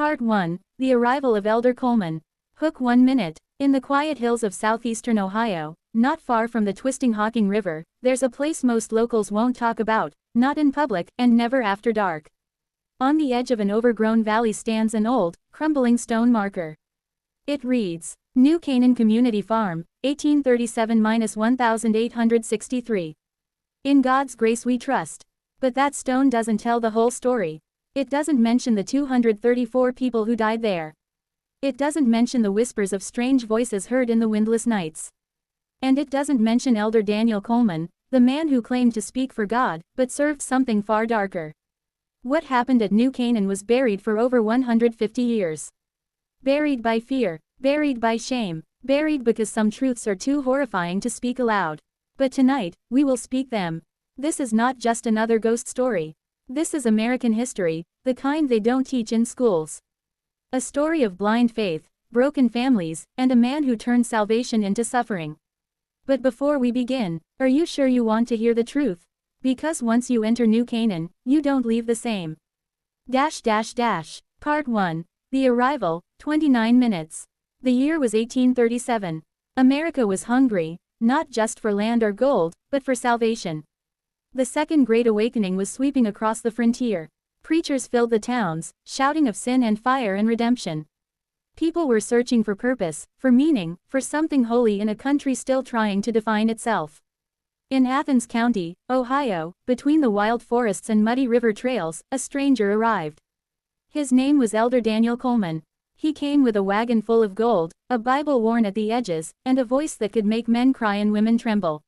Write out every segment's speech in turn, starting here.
Part 1, The Arrival of Elder Coleman. Hook 1 minute. In the quiet hills of southeastern Ohio, not far from the twisting Hocking River, there's a place most locals won't talk about, not in public, and never after dark. On the edge of an overgrown valley stands an old, crumbling stone marker. It reads, New Canaan Community Farm, 1837–1863. In God's grace we trust. But that stone doesn't tell the whole story. It doesn't mention the 234 people who died there. It doesn't mention the whispers of strange voices heard in the windless nights. And it doesn't mention Elder Daniel Coleman, the man who claimed to speak for God, but served something far darker. What happened at New Canaan was buried for over 150 years. Buried by fear, buried by shame, buried because some truths are too horrifying to speak aloud. But tonight, we will speak them. This is not just another ghost story. This is American history, the kind they don't teach in schools. A story of blind faith, broken families, and a man who turned salvation into suffering. But before we begin, are you sure you want to hear the truth? Because once you enter New Canaan, you don't leave the same. Part 1. The Arrival, 29 minutes. The year was 1837. America was hungry, not just for land or gold, but for salvation. The Second Great Awakening was sweeping across the frontier. Preachers filled the towns, shouting of sin and fire and redemption. People were searching for purpose, for meaning, for something holy in a country still trying to define itself. In Athens County, Ohio, between the wild forests and muddy river trails, a stranger arrived. His name was Elder Daniel Coleman. He came with a wagon full of gold, a Bible worn at the edges, and a voice that could make men cry and women tremble.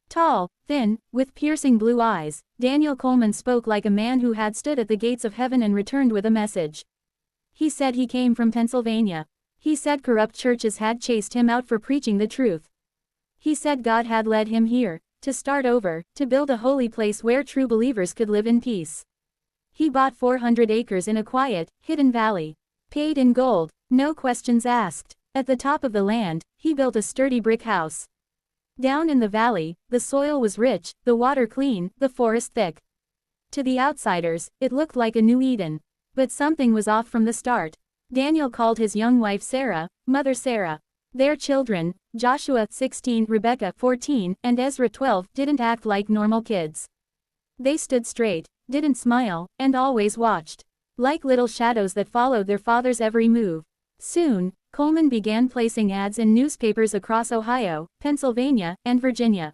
Tall, thin, with piercing blue eyes, Daniel Coleman spoke like a man who had stood at the gates of heaven and returned with a message. He said he came from Pennsylvania. He said corrupt churches had chased him out for preaching the truth. He said God had led him here, to start over, to build a holy place where true believers could live in peace. He bought 400 acres in a quiet, hidden valley. Paid in gold, no questions asked. At the top of the land, he built a sturdy brick house. Down in the valley, the soil was rich, the water clean, the forest thick. To the outsiders, it looked like a new Eden. But something was off from the start. Daniel called his young wife Sarah, Mother Sarah. Their children, Joshua 16, Rebecca 14, and Ezra 12, didn't act like normal kids. They stood straight, didn't smile, and always watched. Like little shadows that followed their father's every move. Soon, Coleman began placing ads in newspapers across Ohio, Pennsylvania, and Virginia.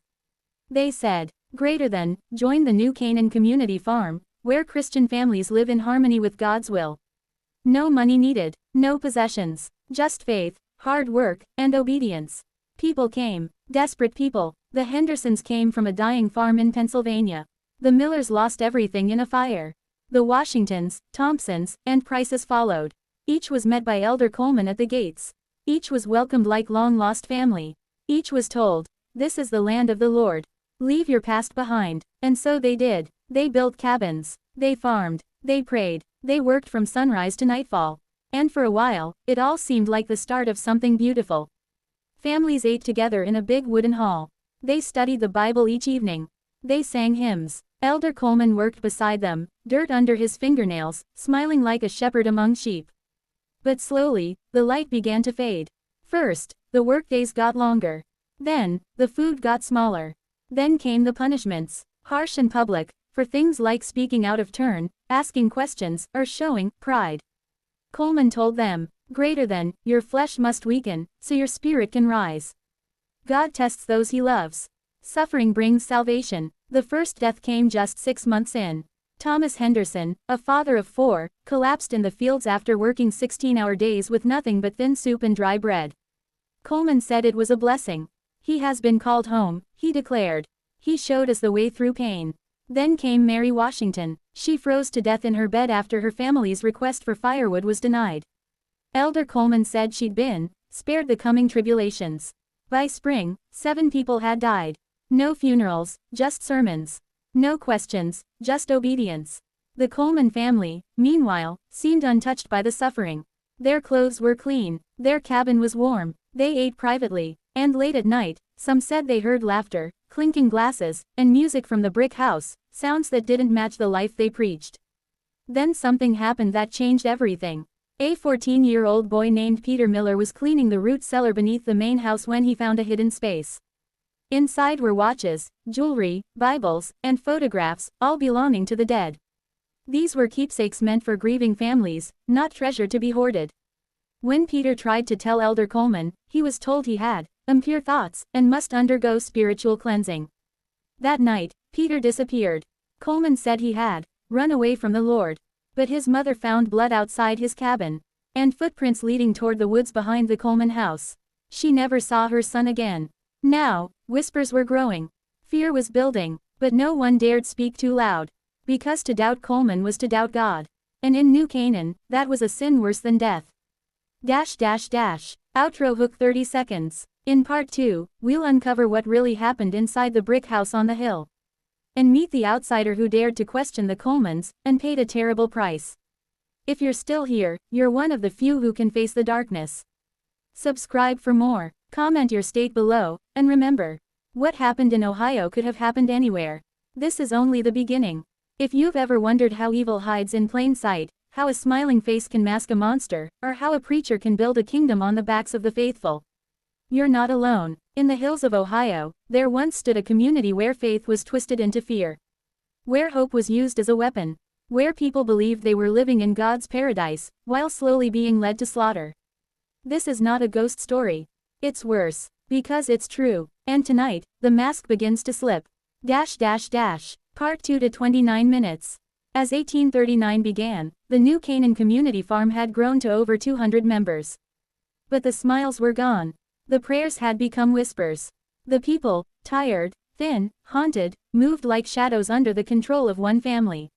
They said, "Greater than, join the New Canaan Community Farm, where Christian families live in harmony with God's will. No money needed, no possessions, just faith, hard work, and obedience." People came, desperate people. The Hendersons came from a dying farm in Pennsylvania. The Millers lost everything in a fire. The Washingtons, Thompsons, and Prices followed. Each was met by Elder Coleman at the gates. Each was welcomed like long-lost family. Each was told, "This is the land of the Lord. Leave your past behind." And so they did. They built cabins. They farmed. They prayed. They worked from sunrise to nightfall. And for a while, it all seemed like the start of something beautiful. Families ate together in a big wooden hall. They studied the Bible each evening. They sang hymns. Elder Coleman worked beside them, dirt under his fingernails, smiling like a shepherd among sheep. But slowly, the light began to fade. First, the workdays got longer. Then, the food got smaller. Then came the punishments, harsh and public, for things like speaking out of turn, asking questions, or showing pride. Coleman told them, "Greater than, your flesh must weaken, so your spirit can rise. God tests those he loves. Suffering brings salvation." The first death came just 6 months in. Thomas Henderson, a father of 4, collapsed in the fields after working 16-hour days with nothing but thin soup and dry bread. Coleman said it was a blessing. "He has been called home," he declared. "He showed us the way through pain." Then came Mary Washington. She froze to death in her bed after her family's request for firewood was denied. Elder Coleman said she'd been spared the coming tribulations. By spring, 7 people had died. No funerals, just sermons. No questions, just obedience. The Coleman family, meanwhile, seemed untouched by the suffering. Their clothes were clean, their cabin was warm, they ate privately, and late at night, some said they heard laughter, clinking glasses, and music from the brick house, sounds that didn't match the life they preached. Then something happened that changed everything. A 14-year-old boy named Peter Miller was cleaning the root cellar beneath the main house when he found a hidden space. Inside were watches, jewelry, Bibles, and photographs, all belonging to the dead. These were keepsakes meant for grieving families, not treasure to be hoarded. When Peter tried to tell Elder Coleman, he was told he had impure thoughts and must undergo spiritual cleansing. That night, Peter disappeared. Coleman said he had run away from the Lord. But his mother found blood outside his cabin, and footprints leading toward the woods behind the Coleman house. She never saw her son again. Now, whispers were growing. Fear was building, but no one dared speak too loud. Because to doubt Coleman was to doubt God. And in New Canaan, that was a sin worse than death. Outro hook 30 seconds. In part 2, we'll uncover what really happened inside the brick house on the hill. And meet the outsider who dared to question the Colemans, and paid a terrible price. If you're still here, you're one of the few who can face the darkness. Subscribe for more, comment your state below, and remember, what happened in Ohio could have happened anywhere. This is only the beginning. If you've ever wondered how evil hides in plain sight, how a smiling face can mask a monster, or how a preacher can build a kingdom on the backs of the faithful, you're not alone. In the hills of Ohio, there once stood a community where faith was twisted into fear. Where hope was used as a weapon. Where people believed they were living in God's paradise, while slowly being led to slaughter. This is not a ghost story. It's worse. Because it's true. And tonight, the mask begins to slip. Part 2 to 29 minutes. As 1839 began, the new Canaan Community Farm had grown to over 200 members. But the smiles were gone. The prayers had become whispers. The people, tired, thin, haunted, moved like shadows under the control of one family.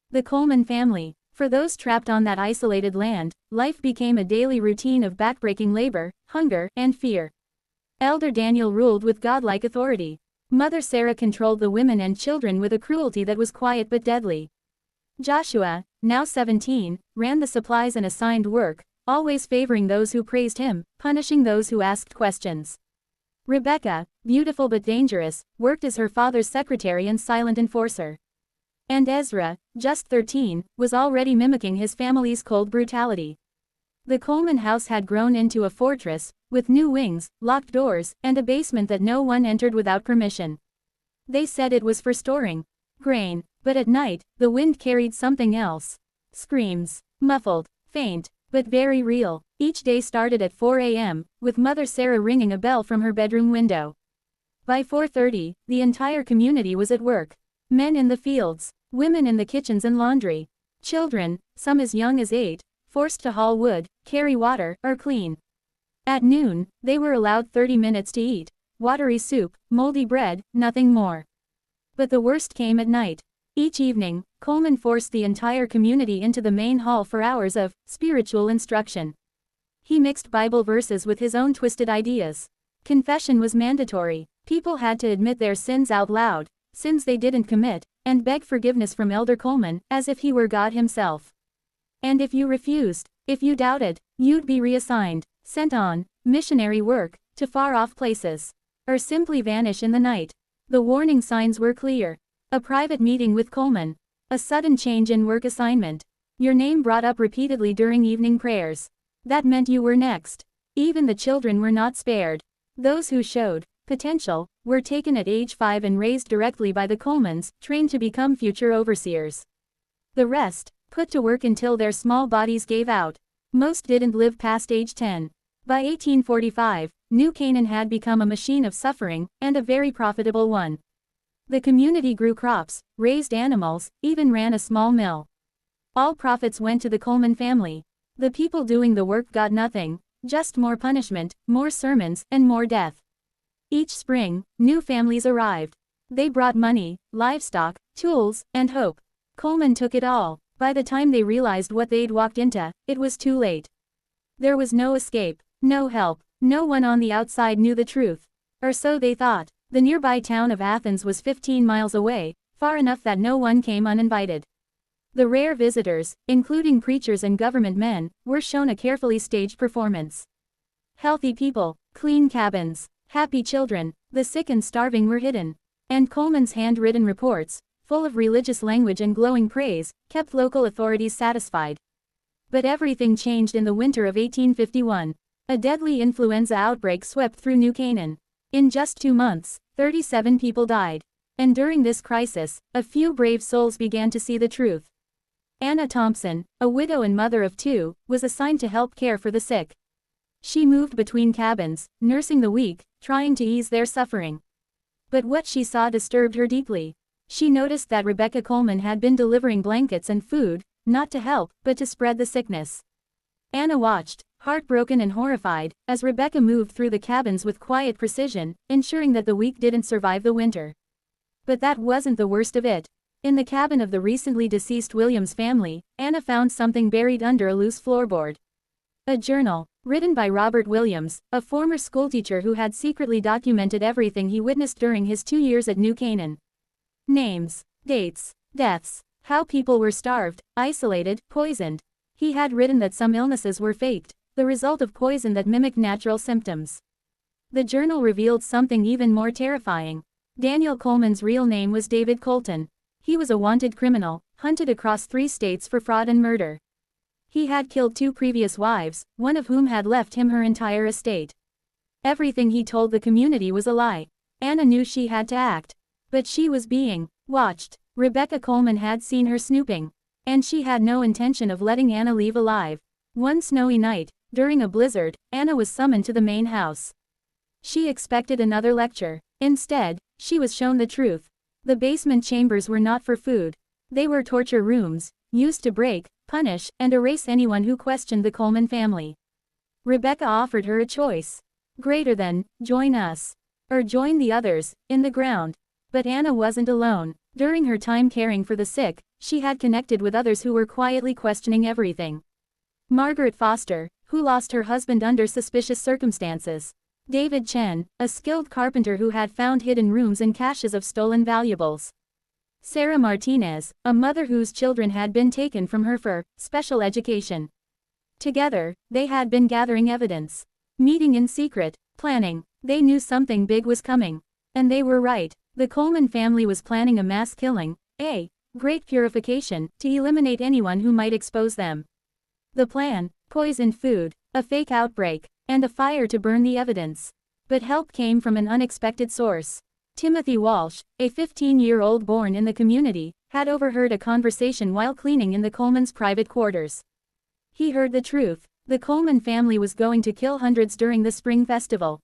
The Coleman family. For those trapped on that isolated land, life became a daily routine of backbreaking labor, hunger, and fear. Elder Daniel ruled with godlike authority. Mother Sarah controlled the women and children with a cruelty that was quiet but deadly. Joshua, now 17, ran the supplies and assigned work, always favoring those who praised him, punishing those who asked questions. Rebecca, beautiful but dangerous, worked as her father's secretary and silent enforcer. And Ezra, just 13, was already mimicking his family's cold brutality. The Coleman house had grown into a fortress, with new wings, locked doors, and a basement that no one entered without permission. They said it was for storing grain, but at night, the wind carried something else. Screams, muffled, faint, but very real. Each day started at 4 a.m., with Mother Sarah ringing a bell from her bedroom window. By 4:30, the entire community was at work. Men in the fields, women in the kitchens and laundry. Children, some as young as 8, forced to haul wood, carry water, or clean. At noon, they were allowed 30 minutes to eat. Watery soup, moldy bread, nothing more. But the worst came at night. Each evening, Coleman forced the entire community into the main hall for hours of spiritual instruction. He mixed Bible verses with his own twisted ideas. Confession was mandatory. People had to admit their sins out loud, sins they didn't commit, and beg forgiveness from Elder Coleman, as if he were God himself. And if you refused, if you doubted, you'd be reassigned, sent on missionary work to far-off places, or simply vanish in the night. The warning signs were clear. A private meeting with Coleman. A sudden change in work assignment. Your name brought up repeatedly during evening prayers. That meant you were next. Even the children were not spared. Those who showed potential were taken at age 5 and raised directly by the Colemans, trained to become future overseers. The rest, put to work until their small bodies gave out. Most didn't live past age 10. By 1845, New Canaan had become a machine of suffering, and a very profitable one. The community grew crops, raised animals, even ran a small mill. All profits went to the Coleman family. The people doing the work got nothing, just more punishment, more sermons, and more death. Each spring, new families arrived. They brought money, livestock, tools, and hope. Coleman took it all. By the time they realized what they'd walked into, it was too late. There was no escape, no help, no one on the outside knew the truth. Or so they thought. The nearby town of Athens was 15 miles away, far enough that no one came uninvited. The rare visitors, including preachers and government men, were shown a carefully staged performance. Healthy people, clean cabins, happy children, the sick and starving were hidden. And Coleman's handwritten reports, full of religious language and glowing praise, kept local authorities satisfied. But everything changed in the winter of 1851. A deadly influenza outbreak swept through New Canaan. In just 2 months, 37 people died. And during this crisis, a few brave souls began to see the truth. Anna Thompson, a widow and mother of 2, was assigned to help care for the sick. She moved between cabins, nursing the weak, trying to ease their suffering. But what she saw disturbed her deeply. She noticed that Rebecca Coleman had been delivering blankets and food, not to help, but to spread the sickness. Anna watched, heartbroken and horrified, as Rebecca moved through the cabins with quiet precision, ensuring that the weak didn't survive the winter. But that wasn't the worst of it. In the cabin of the recently deceased Williams family, Anna found something buried under a loose floorboard. A journal, written by Robert Williams, a former schoolteacher who had secretly documented everything he witnessed during his 2 years at New Canaan. Names, dates, deaths, how people were starved, isolated, poisoned. He had written that some illnesses were faked, the result of poison that mimicked natural symptoms. The journal revealed something even more terrifying. Daniel Coleman's real name was David Colton. He was a wanted criminal, hunted across 3 states for fraud and murder. He had killed 2 previous wives, one of whom had left him her entire estate. Everything he told the community was a lie. Anna knew she had to act. But she was being watched. Rebecca Coleman had seen her snooping. And she had no intention of letting Anna leave alive. One snowy night, during a blizzard, Anna was summoned to the main house. She expected another lecture. Instead, she was shown the truth. The basement chambers were not for food. They were torture rooms, used to break, punish, and erase anyone who questioned the Coleman family. Rebecca offered her a choice. Greater than, join us. Or join the others, in the ground. But Anna wasn't alone. During her time caring for the sick, she had connected with others who were quietly questioning everything. Margaret Foster, who lost her husband under suspicious circumstances. David Chen, a skilled carpenter who had found hidden rooms and caches of stolen valuables. Sarah Martinez, a mother whose children had been taken from her for special education. Together, they had been gathering evidence. Meeting in secret, planning. They knew something big was coming. And they were right. The Coleman family was planning a mass killing, a great purification, to eliminate anyone who might expose them. The plan: poisoned food, a fake outbreak, and a fire to burn the evidence. But help came from an unexpected source. Timothy Walsh, a 15-year-old born in the community, had overheard a conversation while cleaning in the Coleman's private quarters. He heard the truth. The Coleman family was going to kill hundreds during the spring festival.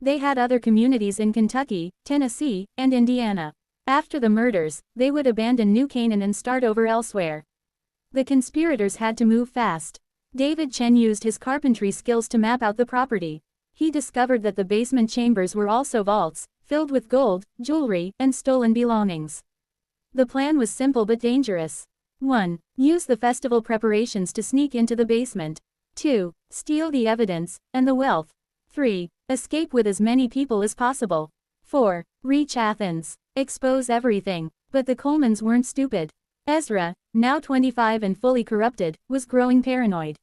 They had other communities in Kentucky, Tennessee, and Indiana. After the murders, they would abandon New Canaan and start over elsewhere. The conspirators had to move fast. David Chen used his carpentry skills to map out the property. He discovered that the basement chambers were also vaults, filled with gold, jewelry, and stolen belongings. The plan was simple but dangerous. 1. Use the festival preparations to sneak into the basement. 2. Steal the evidence, and the wealth. 3. Escape with as many people as possible. 4. Reach Athens. Expose everything. But the Colemans weren't stupid. Ezra, now 25 and fully corrupted, was growing paranoid.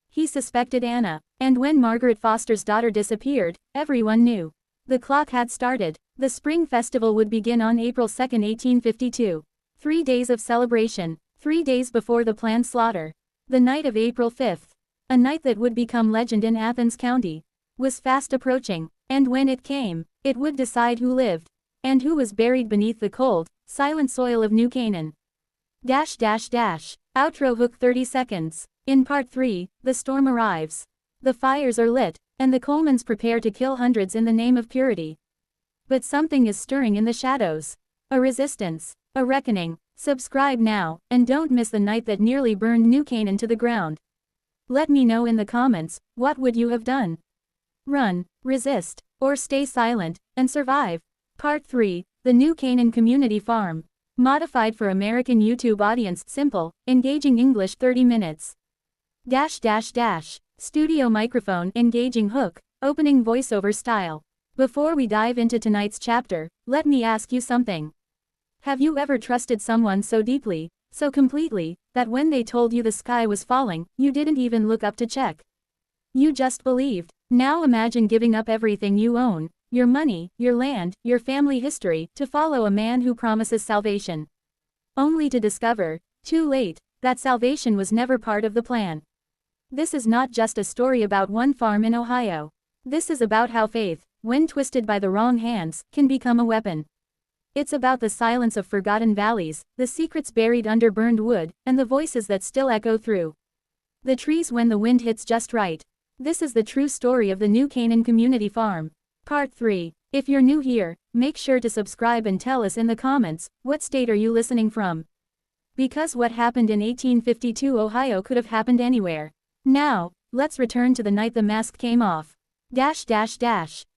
He suspected Anna, and when Margaret Foster's daughter disappeared, everyone knew. The clock had started. The spring festival would begin on April 2, 1852. 3 days of celebration, 3 days before the planned slaughter. The night of April 5th, a night that would become legend in Athens County, was fast approaching, and when it came, it would decide who lived, and who was buried beneath the cold, silent soil of New Canaan. Outro hook 30 seconds. In part 3, the storm arrives. The fires are lit, and the Colemans prepare to kill hundreds in the name of purity. But something is stirring in the shadows. A resistance. A reckoning. Subscribe now, and don't miss the night that nearly burned New Canaan to the ground. Let me know in the comments, what would you have done? Run, resist, or stay silent, and survive. Part 3, the New Canaan Community Farm. Modified for American YouTube audience. Simple, engaging English 30 minutes. Studio microphone, engaging hook, opening voiceover style. Before we dive into tonight's chapter, let me ask you something. Have you ever trusted someone so deeply, so completely, that when they told you the sky was falling, you didn't even look up to check? You just believed. Now imagine giving up everything you own, your money, your land, your family history, to follow a man who promises salvation. Only to discover, too late, that salvation was never part of the plan. This is not just a story about one farm in Ohio. This is about how faith, when twisted by the wrong hands, can become a weapon. It's about the silence of forgotten valleys, the secrets buried under burned wood, and the voices that still echo through the trees when the wind hits just right. This is the true story of the new Canaan Community Farm. Part 3. If you're new here, make sure to subscribe and tell us in the comments, what state are you listening from? Because what happened in 1852 Ohio could have happened anywhere. Now, let's return to the night the mask came off.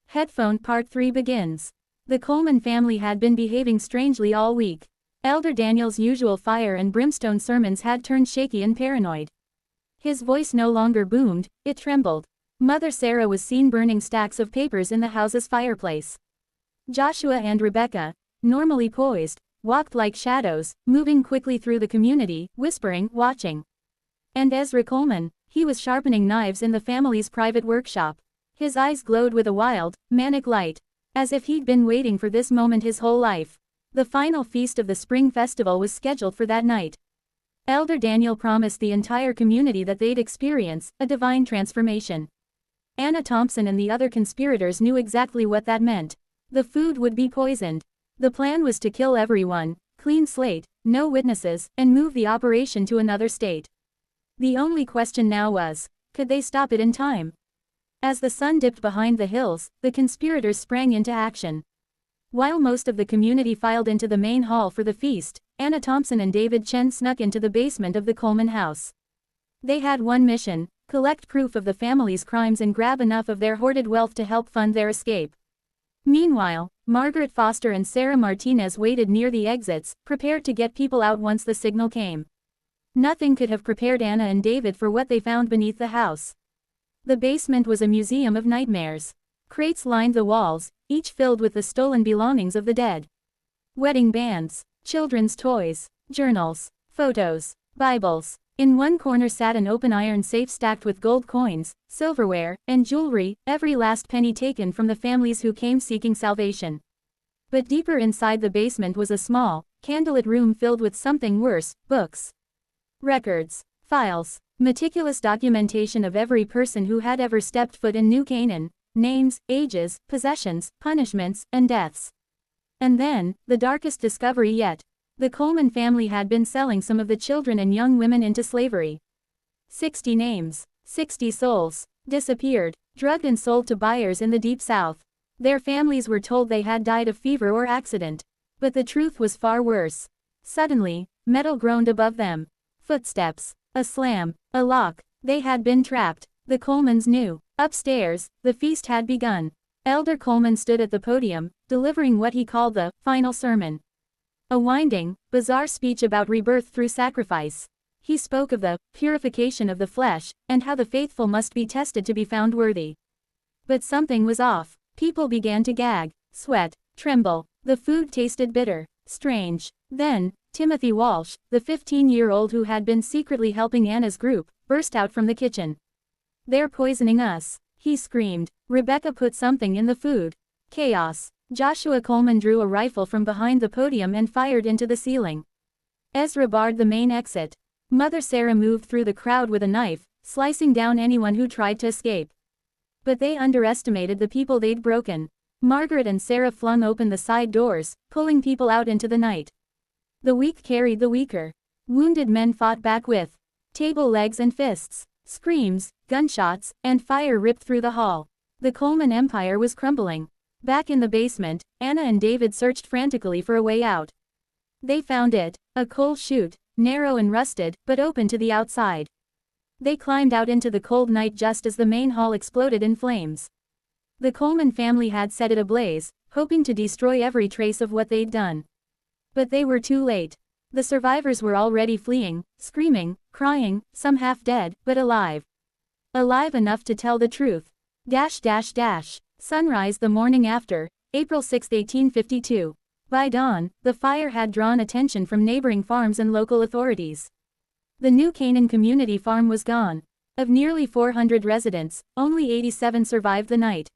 Headphone Part 3 begins. The Coleman family had been behaving strangely all week. Elder Daniel's usual fire and brimstone sermons had turned shaky and paranoid. His voice no longer boomed, it trembled. Mother Sarah was seen burning stacks of papers in the house's fireplace. Joshua and Rebecca, normally poised, walked like shadows, moving quickly through the community, whispering, watching. And Ezra Coleman, he was sharpening knives in the family's private workshop. His eyes glowed with a wild, manic light, as if he'd been waiting for this moment his whole life. The final feast of the spring festival was scheduled for that night. Elder Daniel promised the entire community that they'd experience a divine transformation. Anna Thompson and the other conspirators knew exactly what that meant. The food would be poisoned. The plan was to kill everyone, clean slate, no witnesses, and move the operation to another state. The only question now was, could they stop it in time? As the sun dipped behind the hills, the conspirators sprang into action. While most of the community filed into the main hall for the feast, Anna Thompson and David Chen snuck into the basement of the Coleman house. They had one mission: collect proof of the family's crimes and grab enough of their hoarded wealth to help fund their escape. Meanwhile, Margaret Foster and Sarah Martinez waited near the exits, prepared to get people out once the signal came. Nothing could have prepared Anna and David for what they found beneath the house. The basement was a museum of nightmares. Crates lined the walls, each filled with the stolen belongings of the dead. Wedding bands, children's toys, journals, photos, Bibles. In one corner sat an open iron safe stacked with gold coins, silverware, and jewelry, every last penny taken from the families who came seeking salvation. But deeper inside the basement was a small, candlelit room filled with something worse: books, records, files, meticulous documentation of every person who had ever stepped foot in New Canaan: names, ages, possessions, punishments, and deaths. And then, the darkest discovery yet. The Coleman family had been selling some of the children and young women into slavery. 60 names, 60 souls, disappeared, drugged and sold to buyers in the Deep South. Their families were told they had died of fever or accident. But the truth was far worse. Suddenly, metal groaned above them. Footsteps, a slam, a lock. They had been trapped. The Colemans knew. Upstairs, the feast had begun. Elder Coleman stood at the podium, delivering what he called the final sermon. A winding, bizarre speech about rebirth through sacrifice. He spoke of the purification of the flesh, and how the faithful must be tested to be found worthy. But something was off. People began to gag, sweat, tremble. The food tasted bitter, strange. Then, Timothy Walsh, the 15-year-old who had been secretly helping Anna's group, burst out from the kitchen. "They're poisoning us," he screamed. Rebecca put something in the food. Chaos. Joshua Coleman drew a rifle from behind the podium and fired into the ceiling. Ezra barred the main exit. Mother Sarah moved through the crowd with a knife, slicing down anyone who tried to escape. But they underestimated the people they'd broken. Margaret and Sarah flung open the side doors, pulling people out into the night. The weak carried the weaker. Wounded men fought back with table legs and fists. Screams, gunshots, and fire ripped through the hall. The Coleman empire was crumbling. Back in the basement, Anna and David searched frantically for a way out. They found it, a coal chute, narrow and rusted, but open to the outside. They climbed out into the cold night just as the main hall exploded in flames. The Coleman family had set it ablaze, hoping to destroy every trace of what they'd done. But they were too late. The survivors were already fleeing, screaming, crying, some half dead, but alive. Alive enough to tell the truth. Sunrise the morning after, April 6, 1852. By dawn, the fire had drawn attention from neighboring farms and local authorities. The new Canaan Community Farm was gone. Of nearly 400 residents, only 87 survived the night.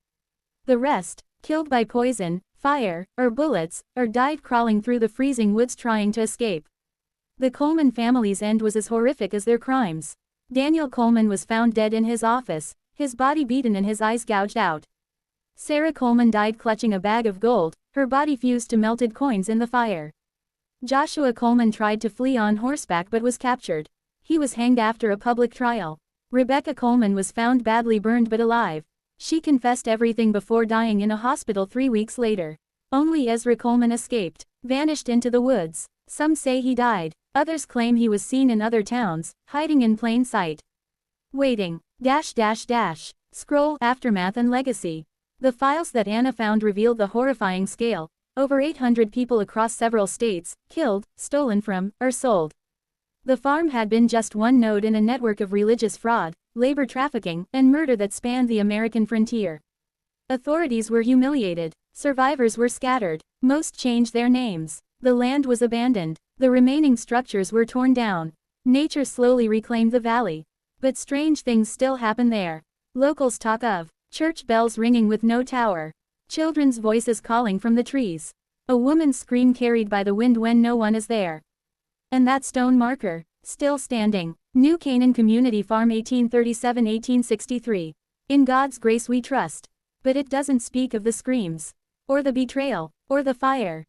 The rest, killed by poison, fire, or bullets, or died crawling through the freezing woods trying to escape. The Coleman family's end was as horrific as their crimes. Daniel Coleman was found dead in his office, his body beaten and his eyes gouged out. Sarah Coleman died clutching a bag of gold, her body fused to melted coins in the fire. Joshua Coleman tried to flee on horseback but was captured. He was hanged after a public trial. Rebecca Coleman was found badly burned but alive. She confessed everything before dying in a hospital 3 weeks later. Only Ezra Coleman escaped, vanished into the woods. Some say he died. Others claim he was seen in other towns, hiding in plain sight. Waiting. Scroll, aftermath and legacy. The files that Anna found revealed the horrifying scale. Over 800 people across several states, killed, stolen from, or sold. The farm had been just one node in a network of religious fraud, labor trafficking, and murder that spanned the American frontier. Authorities were humiliated. Survivors were scattered. Most changed their names. The land was abandoned. The remaining structures were torn down. Nature slowly reclaimed the valley. But strange things still happen there. Locals talk of church bells ringing with no tower. Children's voices calling from the trees. A woman's scream carried by the wind when no one is there. And that stone marker, still standing. New Canaan Community Farm 1837-1863. In God's grace we trust. But it doesn't speak of the screams. Or the betrayal. Or the fire.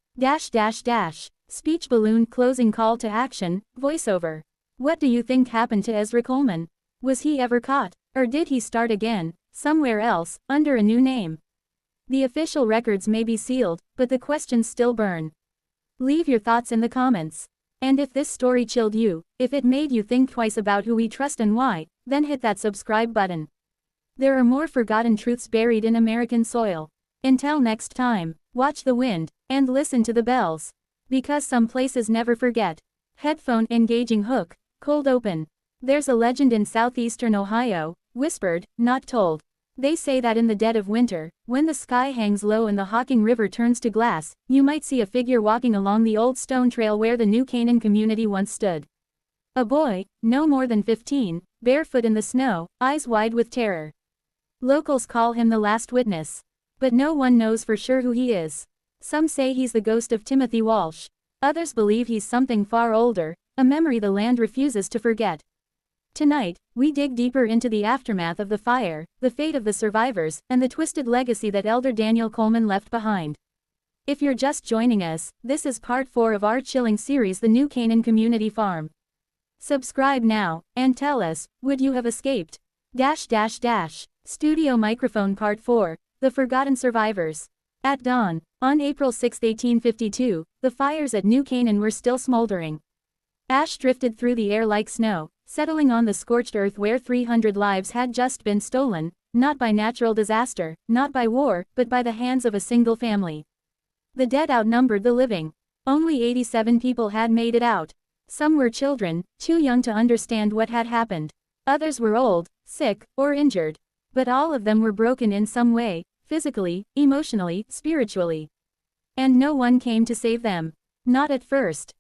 Speech balloon closing call to action, voiceover. What do you think happened to Ezra Coleman? Was he ever caught? Or did he start again, somewhere else, under a new name? The official records may be sealed, but the questions still burn. Leave your thoughts in the comments. And if this story chilled you, if it made you think twice about who we trust and why, then hit that subscribe button. There are more forgotten truths buried in American soil. Until next time, watch the wind, and listen to the bells. Because some places never forget. Headphone engaging hook, cold open. There's a legend in southeastern Ohio, whispered, not told. They say that in the dead of winter, when the sky hangs low and the Hocking River turns to glass, you might see a figure walking along the old stone trail where the New Canaan community once stood. A boy, no more than 15, barefoot in the snow, eyes wide with terror. Locals call him the last witness. But no one knows for sure who he is. Some say he's the ghost of Timothy Walsh. Others believe he's something far older, a memory the land refuses to forget. Tonight, we dig deeper into the aftermath of the fire, the fate of the survivors, and the twisted legacy that Elder Daniel Coleman left behind. If you're just joining us, this is part 4 of our chilling series, The New Canaan Community Farm. Subscribe now, and tell us, would you have escaped? Studio microphone part 4, The Forgotten Survivors. At dawn, on April 6, 1852, the fires at New Canaan were still smoldering. Ash drifted through the air like snow, settling on the scorched earth where 300 lives had just been stolen, not by natural disaster, not by war, but by the hands of a single family. The dead outnumbered the living. Only 87 people had made it out. Some were children, too young to understand what had happened. Others were old, sick, or injured. But all of them were broken in some way, physically, emotionally, spiritually. And no one came to save them. Not at first.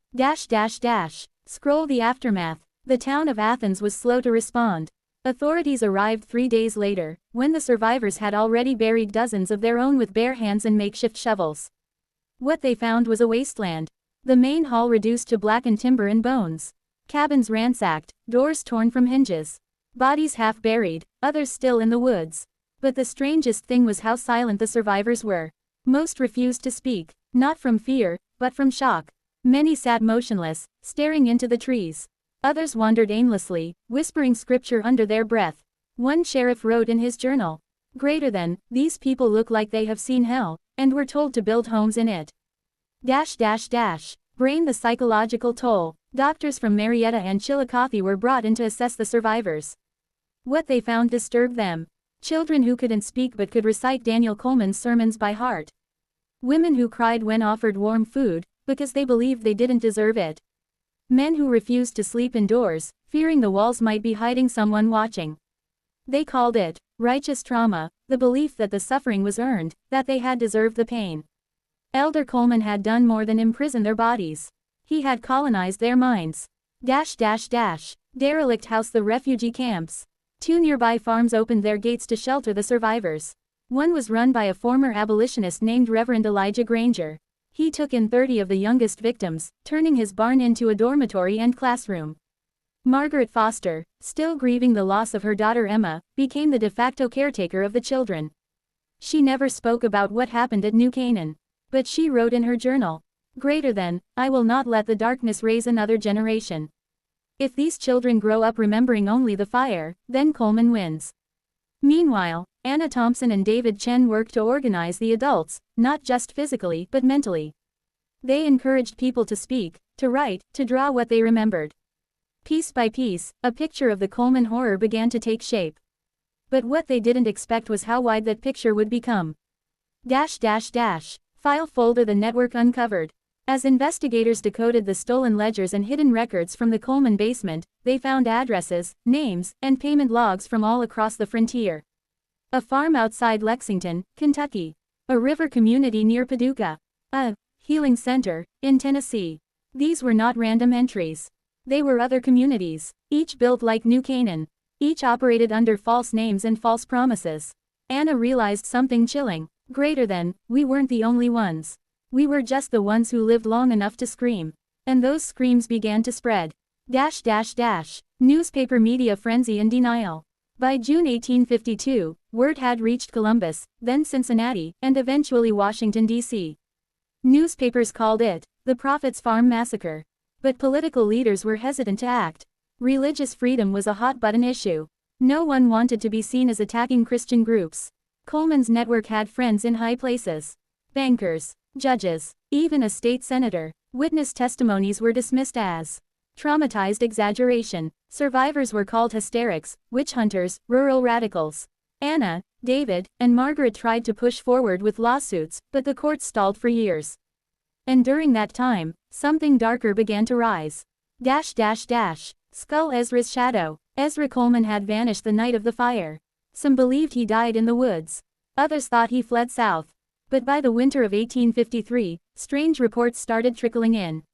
Scroll the aftermath. The town of Athens was slow to respond. Authorities arrived 3 days later, when the survivors had already buried dozens of their own with bare hands and makeshift shovels. What they found was a wasteland. The main hall reduced to blackened timber and bones. Cabins ransacked, doors torn from hinges. Bodies half buried, others still in the woods. But the strangest thing was how silent the survivors were. Most refused to speak, not from fear, but from shock. Many sat motionless, staring into the trees. Others wandered aimlessly, whispering scripture under their breath. One sheriff wrote in his journal, "Greater than, these people look like they have seen hell, and were told to build homes in it." Brain the psychological toll. Doctors from Marietta and Chillicothe were brought in to assess the survivors. What they found disturbed them. Children who couldn't speak but could recite Daniel Coleman's sermons by heart. Women who cried when offered warm food, because they believed they didn't deserve it. Men who refused to sleep indoors, fearing the walls might be hiding someone watching. They called it righteous trauma, the belief that the suffering was earned, that they had deserved the pain. Elder Coleman had done more than imprison their bodies. He had colonized their minds. Derelict house. The refugee camps. 2 nearby farms opened their gates to shelter the survivors. One was run by a former abolitionist named Reverend Elijah Granger. He took in 30 of the youngest victims, turning his barn into a dormitory and classroom. Margaret Foster, still grieving the loss of her daughter Emma, became the de facto caretaker of the children. She never spoke about what happened at New Canaan. But she wrote in her journal, "Greater than, I will not let the darkness raise another generation." If these children grow up remembering only the fire, then Coleman wins. Meanwhile, Anna Thompson and David Chen worked to organize the adults, not just physically but mentally. They encouraged people to speak, to write, to draw what they remembered. Piece by piece, a picture of the Coleman horror began to take shape. But what they didn't expect was how wide that picture would become. File folder the network uncovered. As investigators decoded the stolen ledgers and hidden records from the Coleman basement, they found addresses, names, and payment logs from all across the frontier. A farm outside Lexington, Kentucky. A river community near Paducah. A healing center in Tennessee. These were not random entries. They were other communities, each built like New Canaan. Each operated under false names and false promises. Anna realized something chilling. Greater than, we weren't the only ones. We were just the ones who lived long enough to scream. And those screams began to spread. Newspaper media frenzy and denial. By June 1852, word had reached Columbus, then Cincinnati, and eventually Washington, D.C. Newspapers called it the Prophet's Farm Massacre. But political leaders were hesitant to act. Religious freedom was a hot-button issue. No one wanted to be seen as attacking Christian groups. Coleman's network had friends in high places. Bankers, judges, even a state senator. Witness testimonies were dismissed as traumatized exaggeration. Survivors were called hysterics, witch hunters, rural radicals. Anna, David, and Margaret tried to push forward with lawsuits, but the courts stalled for years. And during that time, something darker began to rise. Skull Ezra's shadow. Ezra Coleman had vanished the night of the fire. Some believed he died in the woods. Others thought he fled south. But by the winter of 1853, strange reports started trickling in.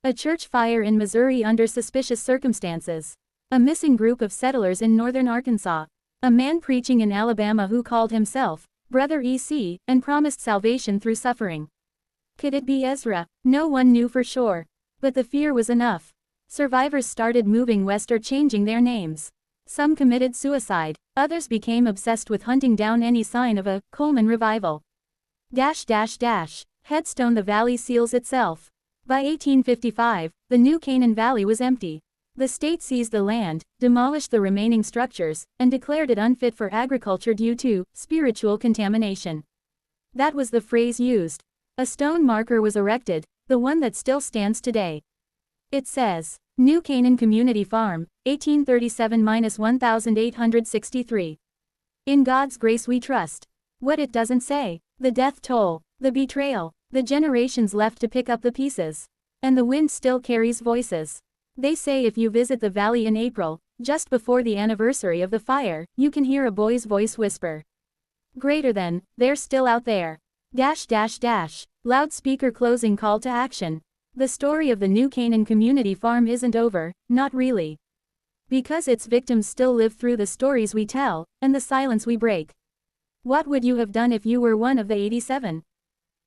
A church fire in Missouri under suspicious circumstances. A missing group of settlers in northern Arkansas. A man preaching in Alabama who called himself Brother E.C. and promised salvation through suffering. Could it be Ezra? No one knew for sure. But the fear was enough. Survivors started moving west or changing their names. Some committed suicide, others became obsessed with hunting down any sign of a Coleman revival. Headstone the valley seals itself. By 1855, the New Canaan Valley was empty. The state seized the land, demolished the remaining structures, and declared it unfit for agriculture due to spiritual contamination. That was the phrase used. A stone marker was erected, the one that still stands today. It says, New Canaan Community Farm, 1837–1863. In God's grace we trust. What it doesn't say. The death toll, the betrayal, the generations left to pick up the pieces. And the wind still carries voices. They say if you visit the valley in April, just before the anniversary of the fire, you can hear a boy's voice whisper. Greater than, they're still out there. Loudspeaker closing call to action. The story of the New Canaan Community Farm isn't over, not really. Because its victims still live through the stories we tell, and the silence we break. What would you have done if you were one of the 87?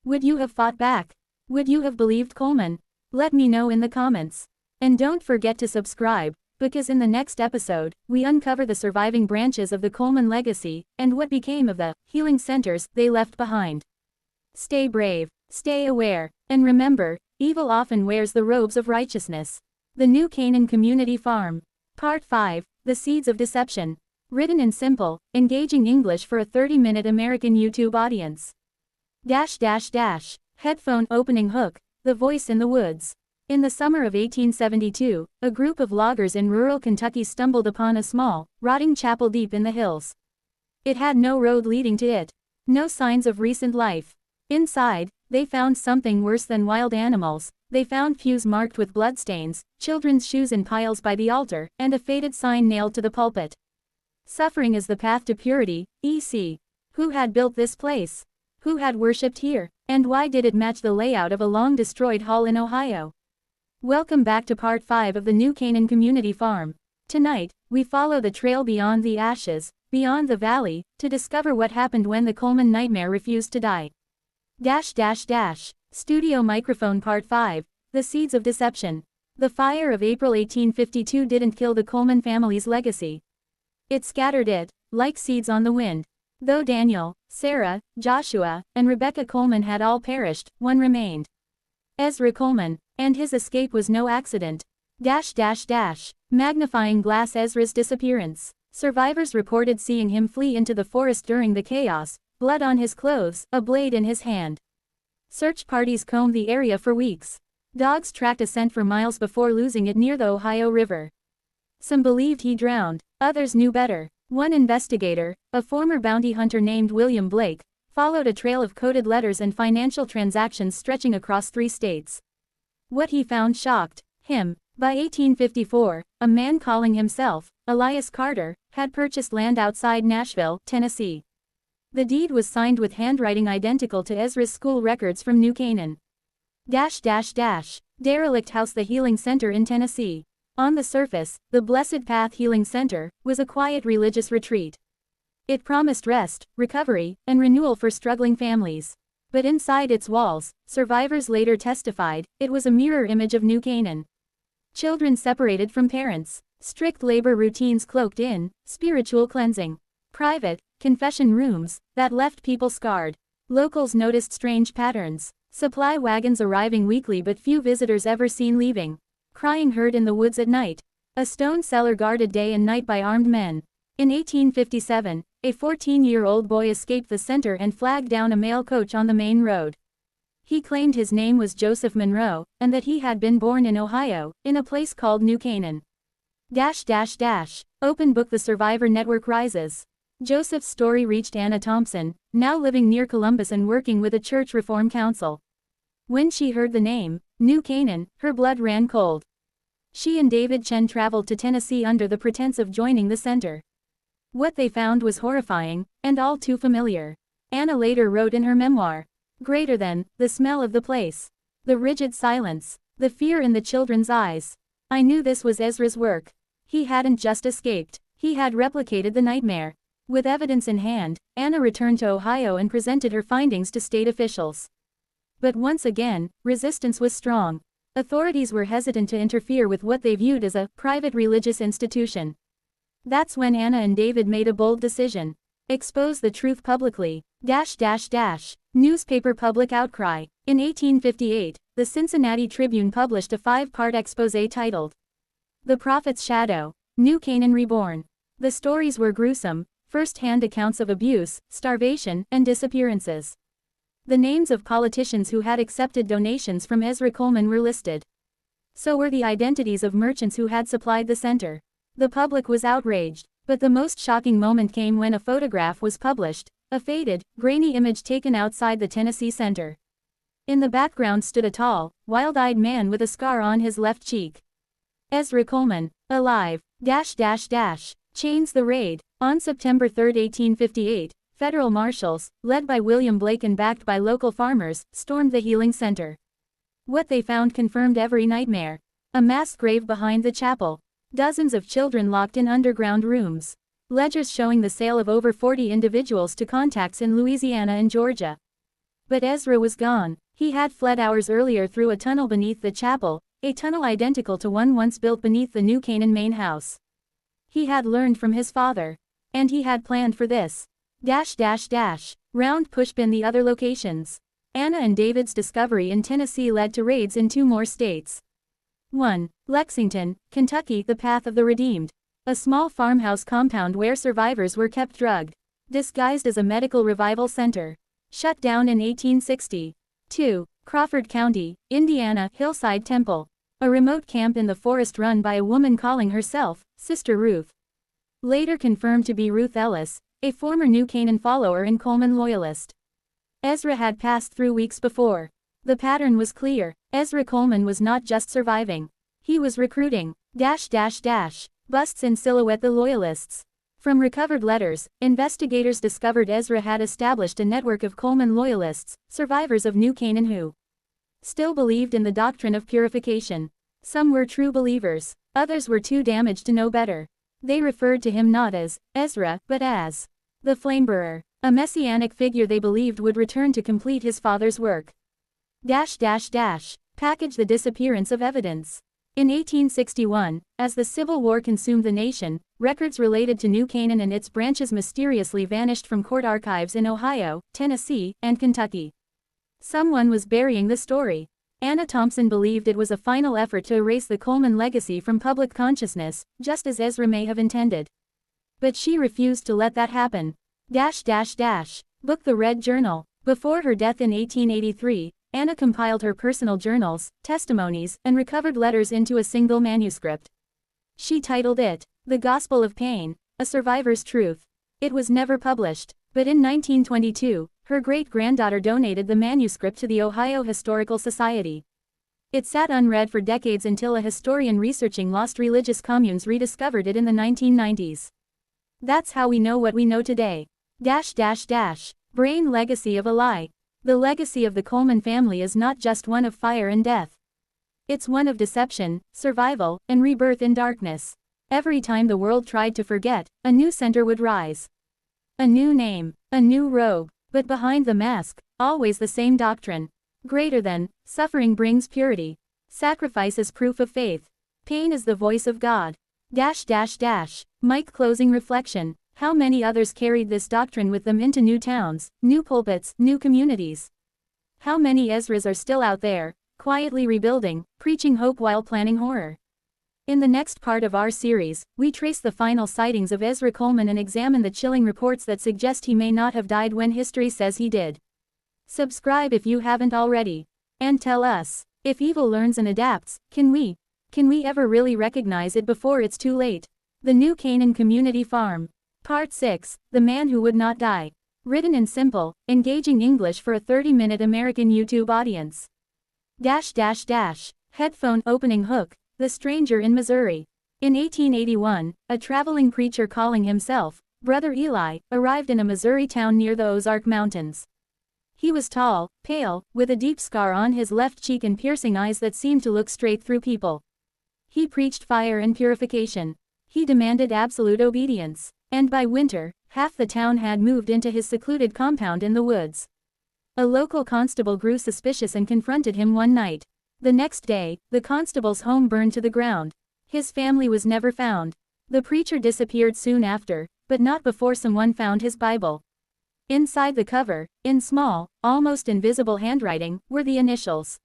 Would you have fought back? Would you have believed Coleman? Let me know in the comments. And don't forget to subscribe, because in the next episode, we uncover the surviving branches of the Coleman legacy, and what became of the healing centers they left behind. Stay brave, stay aware, and remember, evil often wears the robes of righteousness. The New Canaan Community Farm. Part 5, The Seeds of Deception. Written in simple, engaging English for a 30-minute American YouTube audience. Headphone opening hook, The Voice in the Woods. In the summer of 1872, a group of loggers in rural Kentucky stumbled upon a small, rotting chapel deep in the hills. It had no road leading to it. No signs of recent life. Inside, they found something worse than wild animals. They found pews marked with bloodstains, children's shoes in piles by the altar, and a faded sign nailed to the pulpit. Suffering is the path to purity, E.C. Who had built this place? Who had worshipped here? And why did it match the layout of a long-destroyed hall in Ohio? Welcome back to Part 5 of the New Canaan Community Farm. Tonight, we follow the trail beyond the ashes, beyond the valley, to discover what happened when the Coleman nightmare refused to die. Studio Microphone Part 5, The Seeds of Deception. The fire of April 1852 didn't kill the Coleman family's legacy. It scattered it, like seeds on the wind. Though Daniel, Sarah, Joshua, and Rebecca Coleman had all perished, one remained. Ezra Coleman, and his escape was no accident. Magnifying glass Ezra's disappearance. Survivors reported seeing him flee into the forest during the chaos, blood on his clothes, a blade in his hand. Search parties combed the area for weeks. Dogs tracked a scent for miles before losing it near the Ohio River. Some believed he drowned, others knew better. One investigator, a former bounty hunter named William Blake, followed a trail of coded letters and financial transactions stretching across 3 states. What he found shocked him. By 1854, a man calling himself Elias Carter had purchased land outside Nashville, Tennessee. The deed was signed with handwriting identical to Ezra's school records from New Canaan. Derelict House, the Healing Center in Tennessee. On the surface, the Blessed Path Healing Center was a quiet religious retreat. It promised rest, recovery, and renewal for struggling families. But inside its walls, survivors later testified, it was a mirror image of New Canaan. Children separated from parents, strict labor routines cloaked in spiritual cleansing, private confession rooms that left people scarred. Locals noticed strange patterns. Supply wagons arriving weekly but few visitors ever seen leaving. Crying heard in the woods at night. A stone cellar guarded day and night by armed men. In 1857, a 14-year-old boy escaped the center and flagged down a mail coach on the main road. He claimed his name was Joseph Monroe, and that he had been born in Ohio, in a place called New Canaan. Open book. The Survivor Network rises. Joseph's story reached Anna Thompson, now living near Columbus and working with a church reform council. When she heard the name, New Canaan, her blood ran cold. She and David Chen traveled to Tennessee under the pretense of joining the center. What they found was horrifying, and all too familiar. Anna later wrote in her memoir, "Greater than the smell of the place, the rigid silence, the fear in the children's eyes. I knew this was Ezra's work. He hadn't just escaped, he had replicated the nightmare." With evidence in hand, Anna returned to Ohio and presented her findings to state officials. But once again, resistance was strong. Authorities were hesitant to interfere with what they viewed as a private religious institution. That's when Anna and David made a bold decision. Expose the truth publicly. Newspaper public outcry. In 1858, the Cincinnati Tribune published a 5-part exposé titled The Prophet's Shadow, New Canaan Reborn. The stories were gruesome, first-hand accounts of abuse, starvation, and disappearances. The names of politicians who had accepted donations from Ezra Coleman were listed. So were the identities of merchants who had supplied the center. The public was outraged, but the most shocking moment came when a photograph was published, a faded, grainy image taken outside the Tennessee Center. In the background stood a tall, wild-eyed man with a scar on his left cheek. Ezra Coleman, alive, Chains the raid. On September 3, 1858, federal marshals, led by William Blake and backed by local farmers, stormed the healing center. What they found confirmed every nightmare. A mass grave behind the chapel. Dozens of children locked in underground rooms. Ledgers showing the sale of over 40 individuals to contacts in Louisiana and Georgia. But Ezra was gone. He had fled hours earlier through a tunnel beneath the chapel, a tunnel identical to one once built beneath the New Canaan main house. He had learned from his father. And he had planned for this. Round pushpin. The other locations. Anna and David's discovery in Tennessee led to raids in 2 more states. 1. Lexington, Kentucky. The Path of the Redeemed. A small farmhouse compound where survivors were kept drugged, disguised as a medical revival center. Shut down in 1860. 2. Crawford County, Indiana. Hillside Temple. A remote camp in the forest run by a woman calling herself Sister Ruth. Later confirmed to be Ruth Ellis, a former New Canaan follower and Coleman loyalist. Ezra had passed through weeks before. The pattern was clear. Ezra Coleman was not just surviving. He was recruiting. Busts in silhouette. The loyalists. From recovered letters, investigators discovered Ezra had established a network of Coleman loyalists, survivors of New Canaan who still believed in the doctrine of purification. Some were true believers. Others were too damaged to know better. They referred to him not as Ezra, but as the Flamebearer, a messianic figure they believed would return to complete his father's work. Package the disappearance of evidence. In 1861, as the Civil War consumed the nation, records related to New Canaan and its branches mysteriously vanished from court archives in Ohio, Tennessee, and Kentucky. Someone was burying the story. Anna Thompson believed it was a final effort to erase the Coleman legacy from public consciousness, just as Ezra may have intended. But she refused to let that happen. Book the Red Journal. Before her death in 1883, Anna compiled her personal journals, testimonies, and recovered letters into a single manuscript. She titled it, The Gospel of Pain, A Survivor's Truth. It was never published, but in 1922, her great-granddaughter donated the manuscript to the Ohio Historical Society. It sat unread for decades until a historian researching lost religious communes rediscovered it in the 1990s. That's how we know what we know today. Brain legacy of a lie. The legacy of the Coleman family is not just one of fire and death. It's one of deception, survival, and rebirth in darkness. Every time the world tried to forget, a new center would rise. A new name, a new robe, but behind the mask, always the same doctrine. Greater than, suffering brings purity. Sacrifice is proof of faith. Pain is the voice of God. Mike closing reflection. How many others carried this doctrine with them into new towns, new pulpits, new communities? How many Ezras are still out there, quietly rebuilding, preaching hope while planning horror? In the next part of our series, we trace the final sightings of Ezra Coleman and examine the chilling reports that suggest he may not have died when history says he did. Subscribe if you haven't already. And tell us, if evil learns and adapts, can we ever really recognize it before it's too late? The New Canaan Community Farm. Part 6, The Man Who Would Not Die. Written in simple, engaging English for a 30-minute American YouTube audience. Headphone opening hook, The Stranger in Missouri. In 1881, a traveling preacher calling himself Brother Eli arrived in a Missouri town near the Ozark Mountains. He was tall, pale, with a deep scar on his left cheek and piercing eyes that seemed to look straight through people. He preached fire and purification. He demanded absolute obedience. And by winter, half the town had moved into his secluded compound in the woods. A local constable grew suspicious and confronted him one night. The next day, the constable's home burned to the ground. His family was never found. The preacher disappeared soon after, but not before someone found his Bible. Inside the cover, in small, almost invisible handwriting, were the initials.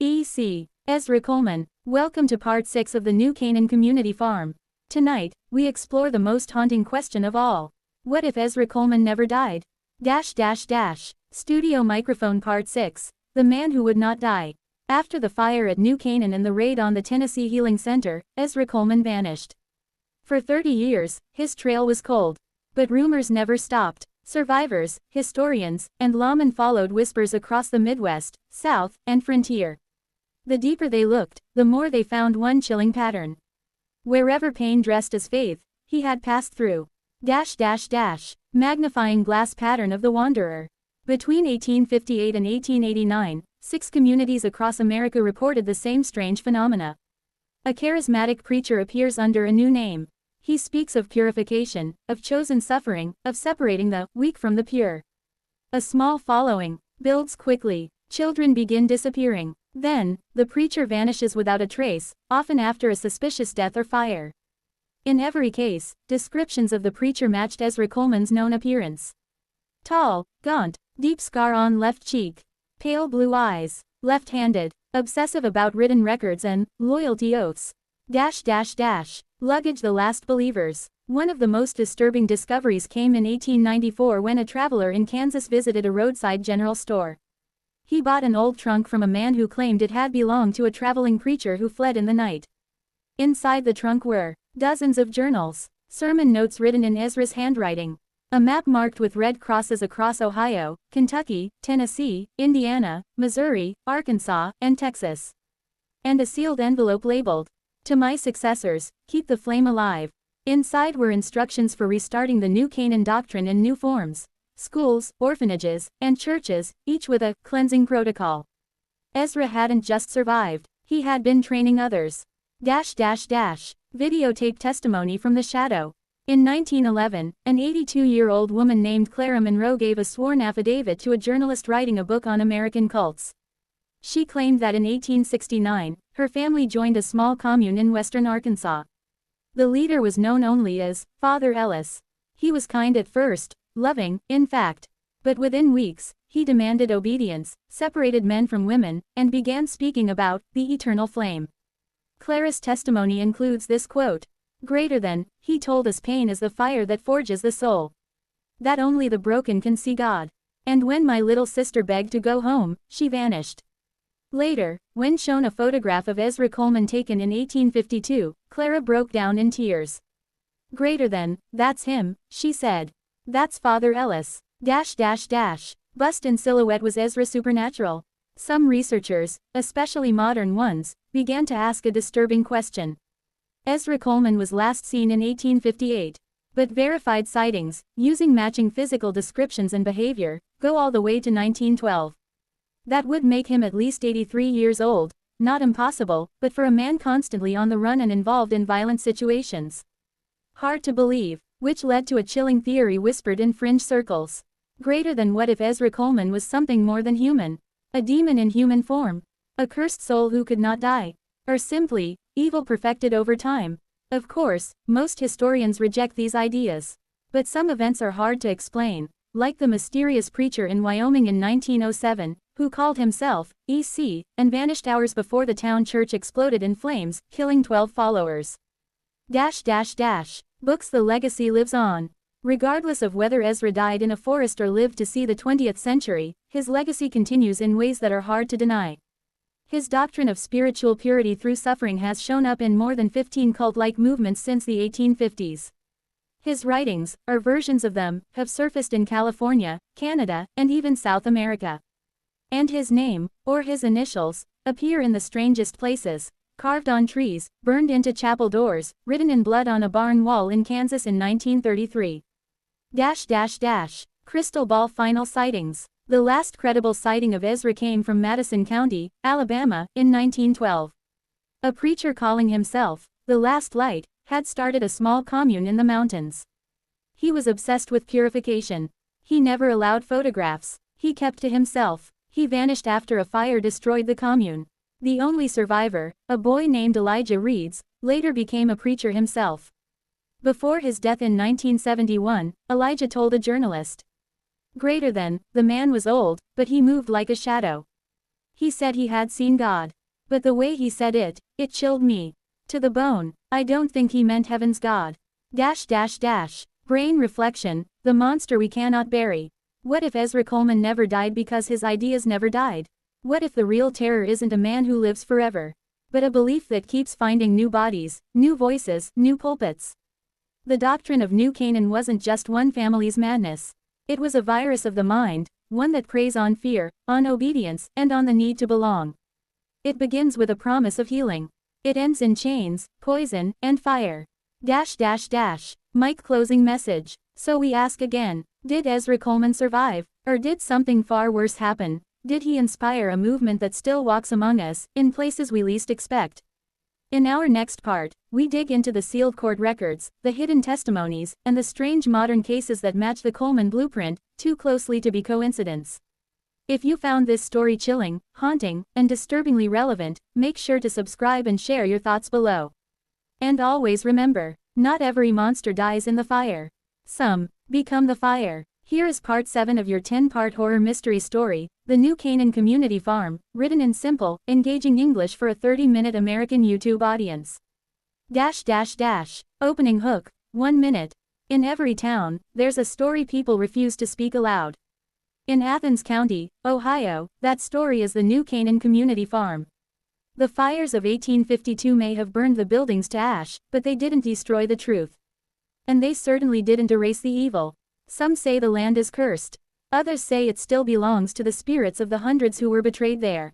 E.C. Ezra Coleman. Welcome to Part 6 of the New Canaan Community Farm. Tonight, we explore the most haunting question of all. What if Ezra Coleman never died? Studio microphone Part 6. The Man Who Would Not Die. After the fire at New Canaan and the raid on the Tennessee Healing Center, Ezra Coleman vanished. For 30 years, his trail was cold. But rumors never stopped. Survivors, historians, and lawmen followed whispers across the Midwest, South, and frontier. The deeper they looked, the more they found one chilling pattern. Wherever pain dressed as faith, he had passed through. Magnifying glass pattern of the wanderer. Between 1858 and 1889, 6 communities across America reported the same strange phenomena. A charismatic preacher appears under a new name. He speaks of purification, of chosen suffering, of separating the weak from the pure. A small following builds quickly. Children begin disappearing. Then, the preacher vanishes without a trace, often after a suspicious death or fire. In every case, descriptions of the preacher matched Ezra Coleman's known appearance. Tall, gaunt, deep scar on left cheek, pale blue eyes, left-handed, obsessive about written records and loyalty oaths. Luggage the last believers. One of the most disturbing discoveries came in 1894 when a traveler in Kansas visited a roadside general store. He bought an old trunk from a man who claimed it had belonged to a traveling preacher who fled in the night. Inside the trunk were dozens of journals, sermon notes written in Ezra's handwriting, a map marked with red crosses across Ohio, Kentucky, Tennessee, Indiana, Missouri, Arkansas, and Texas. And a sealed envelope labeled, "To my successors, keep the flame alive." Inside were instructions for restarting the New Canaan doctrine in new forms. Schools, orphanages, and churches, each with a cleansing protocol. Ezra hadn't just survived, he had been training others. Videotape testimony from the shadow. In 1911, an 82-year-old woman named Clara Monroe gave a sworn affidavit to a journalist writing a book on American cults. She claimed that in 1869, her family joined a small commune in western Arkansas. The leader was known only as Father Ellis. He was kind at first, loving, in fact. But within weeks, he demanded obedience, separated men from women, and began speaking about the eternal flame. Clara's testimony includes this quote. Greater than, he told us, pain is the fire that forges the soul. That only the broken can see God. And when my little sister begged to go home, she vanished. Later, when shown a photograph of Ezra Coleman taken in 1852, Clara broke down in tears. Greater than, that's him, she said. That's Father Ellis. Bust in silhouette. Was Ezra supernatural? Some researchers, especially modern ones, began to ask a disturbing question. Ezra Coleman was last seen in 1858. But verified sightings, using matching physical descriptions and behavior, go all the way to 1912. That would make him at least 83 years old, not impossible, but for a man constantly on the run and involved in violent situations. Hard to believe, which led to a chilling theory whispered in fringe circles. Greater than, what if Ezra Coleman was something more than human? A demon in human form? A cursed soul who could not die? Or simply, evil perfected over time? Of course, most historians reject these ideas. But some events are hard to explain, like the mysterious preacher in Wyoming in 1907, who called himself EC, and vanished hours before the town church exploded in flames, killing 12 followers. Books. The legacy lives on. Regardless of whether Ezra died in a forest or lived to see the 20th century, his legacy continues in ways that are hard to deny. His doctrine of spiritual purity through suffering has shown up in more than 15 cult-like movements since the 1850s. His writings, or versions of them, have surfaced in California, Canada, and even South America. And his name, or his initials, appear in the strangest places: carved on trees, burned into chapel doors, written in blood on a barn wall in Kansas in 1933. Crystal ball. Final sightings. The last credible sighting of Ezra came from Madison County, Alabama, in 1912. A preacher calling himself the Last Light had started a small commune in the mountains. He was obsessed with purification. He never allowed photographs. He kept to himself. He vanished after a fire destroyed the commune. The only survivor, a boy named Elijah Reeds, later became a preacher himself. Before his death in 1971, Elijah told a journalist. Greater than, the man was old, but he moved like a shadow. He said he had seen God. But the way he said it, it chilled me to the bone. I don't think he meant heaven's God. Brain reflection, the monster we cannot bury. What if Ezra Coleman never died because his ideas never died? What if the real terror isn't a man who lives forever, but a belief that keeps finding new bodies, new voices, new pulpits? The doctrine of New Canaan wasn't just one family's madness. It was a virus of the mind, one that preys on fear, on obedience, and on the need to belong. It begins with a promise of healing. It ends in chains, poison, and fire. Mike. Closing message. So we ask again, did Ezra Coleman survive? Or did something far worse happen? Did he inspire a movement that still walks among us, in places we least expect? In our next part, we dig into the sealed court records, the hidden testimonies, and the strange modern cases that match the Coleman blueprint, too closely to be coincidence. If you found this story chilling, haunting, and disturbingly relevant, make sure to subscribe and share your thoughts below. And always remember, not every monster dies in the fire. Some become the fire. Here is part 7 of your 10-part horror mystery story, The New Canaan Community Farm, written in simple, engaging English for a 30-minute American YouTube audience. Opening hook. 1 minute. In every town, there's a story people refuse to speak aloud. In Athens County, Ohio, that story is the New Canaan Community Farm. The fires of 1852 may have burned the buildings to ash, but they didn't destroy the truth. And they certainly didn't erase the evil. Some say the land is cursed. Others say it still belongs to the spirits of the hundreds who were betrayed there.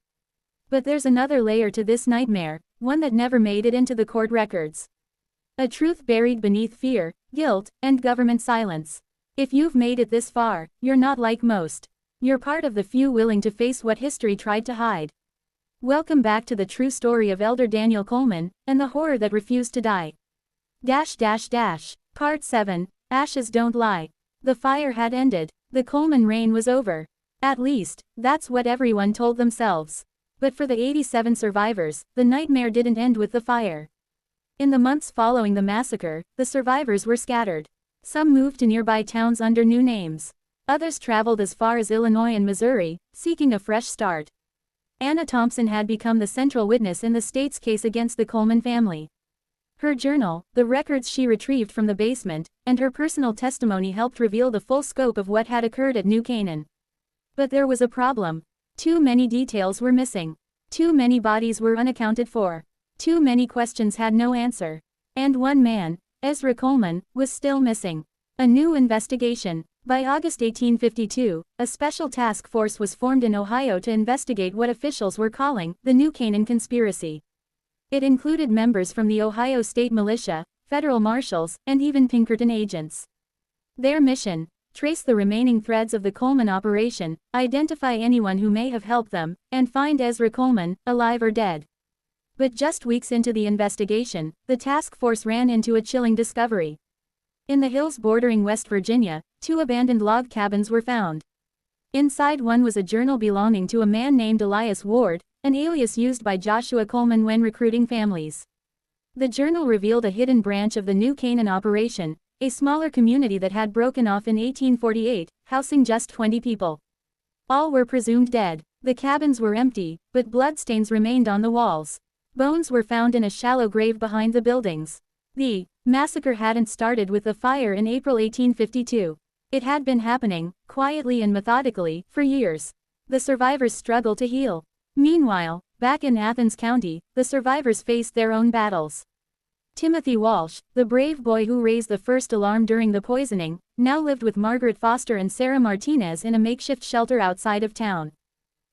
But there's another layer to this nightmare, one that never made it into the court records. A truth buried beneath fear, guilt, and government silence. If you've made it this far, you're not like most. You're part of the few willing to face what history tried to hide. Welcome back to the true story of Elder Daniel Coleman, and the horror that refused to die. Part 7, Ashes Don't Lie. The fire had ended. The Coleman reign was over. At least, that's what everyone told themselves. But for the 87 survivors, the nightmare didn't end with the fire. In the months following the massacre, the survivors were scattered. Some moved to nearby towns under new names. Others traveled as far as Illinois and Missouri, seeking a fresh start. Anna Thompson had become the central witness in the state's case against the Coleman family. Her journal, the records she retrieved from the basement, and her personal testimony helped reveal the full scope of what had occurred at New Canaan. But there was a problem. Too many details were missing. Too many bodies were unaccounted for. Too many questions had no answer. And one man, Ezra Coleman, was still missing. A new investigation. By August 1852, a special task force was formed in Ohio to investigate what officials were calling the New Canaan conspiracy. It included members from the Ohio State Militia, federal marshals, and even Pinkerton agents. Their mission: trace the remaining threads of the Coleman operation, identify anyone who may have helped them, and find Ezra Coleman, alive or dead. But just weeks into the investigation, the task force ran into a chilling discovery. In the hills bordering West Virginia, 2 abandoned log cabins were found. Inside one was a journal belonging to a man named Elias Ward, an alias used by Joshua Coleman when recruiting families. The journal revealed a hidden branch of the New Canaan operation, a smaller community that had broken off in 1848, housing just 20 people. All were presumed dead. The cabins were empty, but bloodstains remained on the walls. Bones were found in a shallow grave behind the buildings. The massacre hadn't started with the fire in April 1852. It had been happening, quietly and methodically, for years. The survivors struggled to heal. Meanwhile, back in Athens County, the survivors faced their own battles. Timothy Walsh, the brave boy who raised the first alarm during the poisoning, now lived with Margaret Foster and Sarah Martinez in a makeshift shelter outside of town.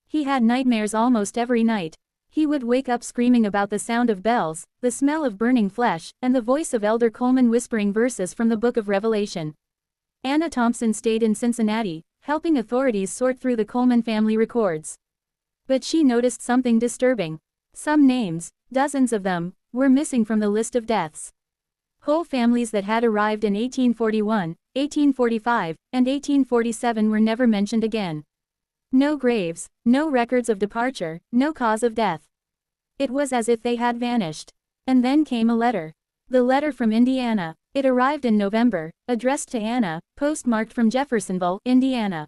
He had nightmares almost every night. He would wake up screaming about the sound of bells, the smell of burning flesh, and the voice of Elder Coleman whispering verses from the Book of Revelation. Anna Thompson stayed in Cincinnati, helping authorities sort through the Coleman family records. But she noticed something disturbing. Some names, dozens of them, were missing from the list of deaths. Whole families that had arrived in 1841, 1845, and 1847 were never mentioned again. No graves, no records of departure, no cause of death. It was as if they had vanished. And then came a letter. The letter from Indiana. It arrived in November, addressed to Anna, postmarked from Jeffersonville, Indiana.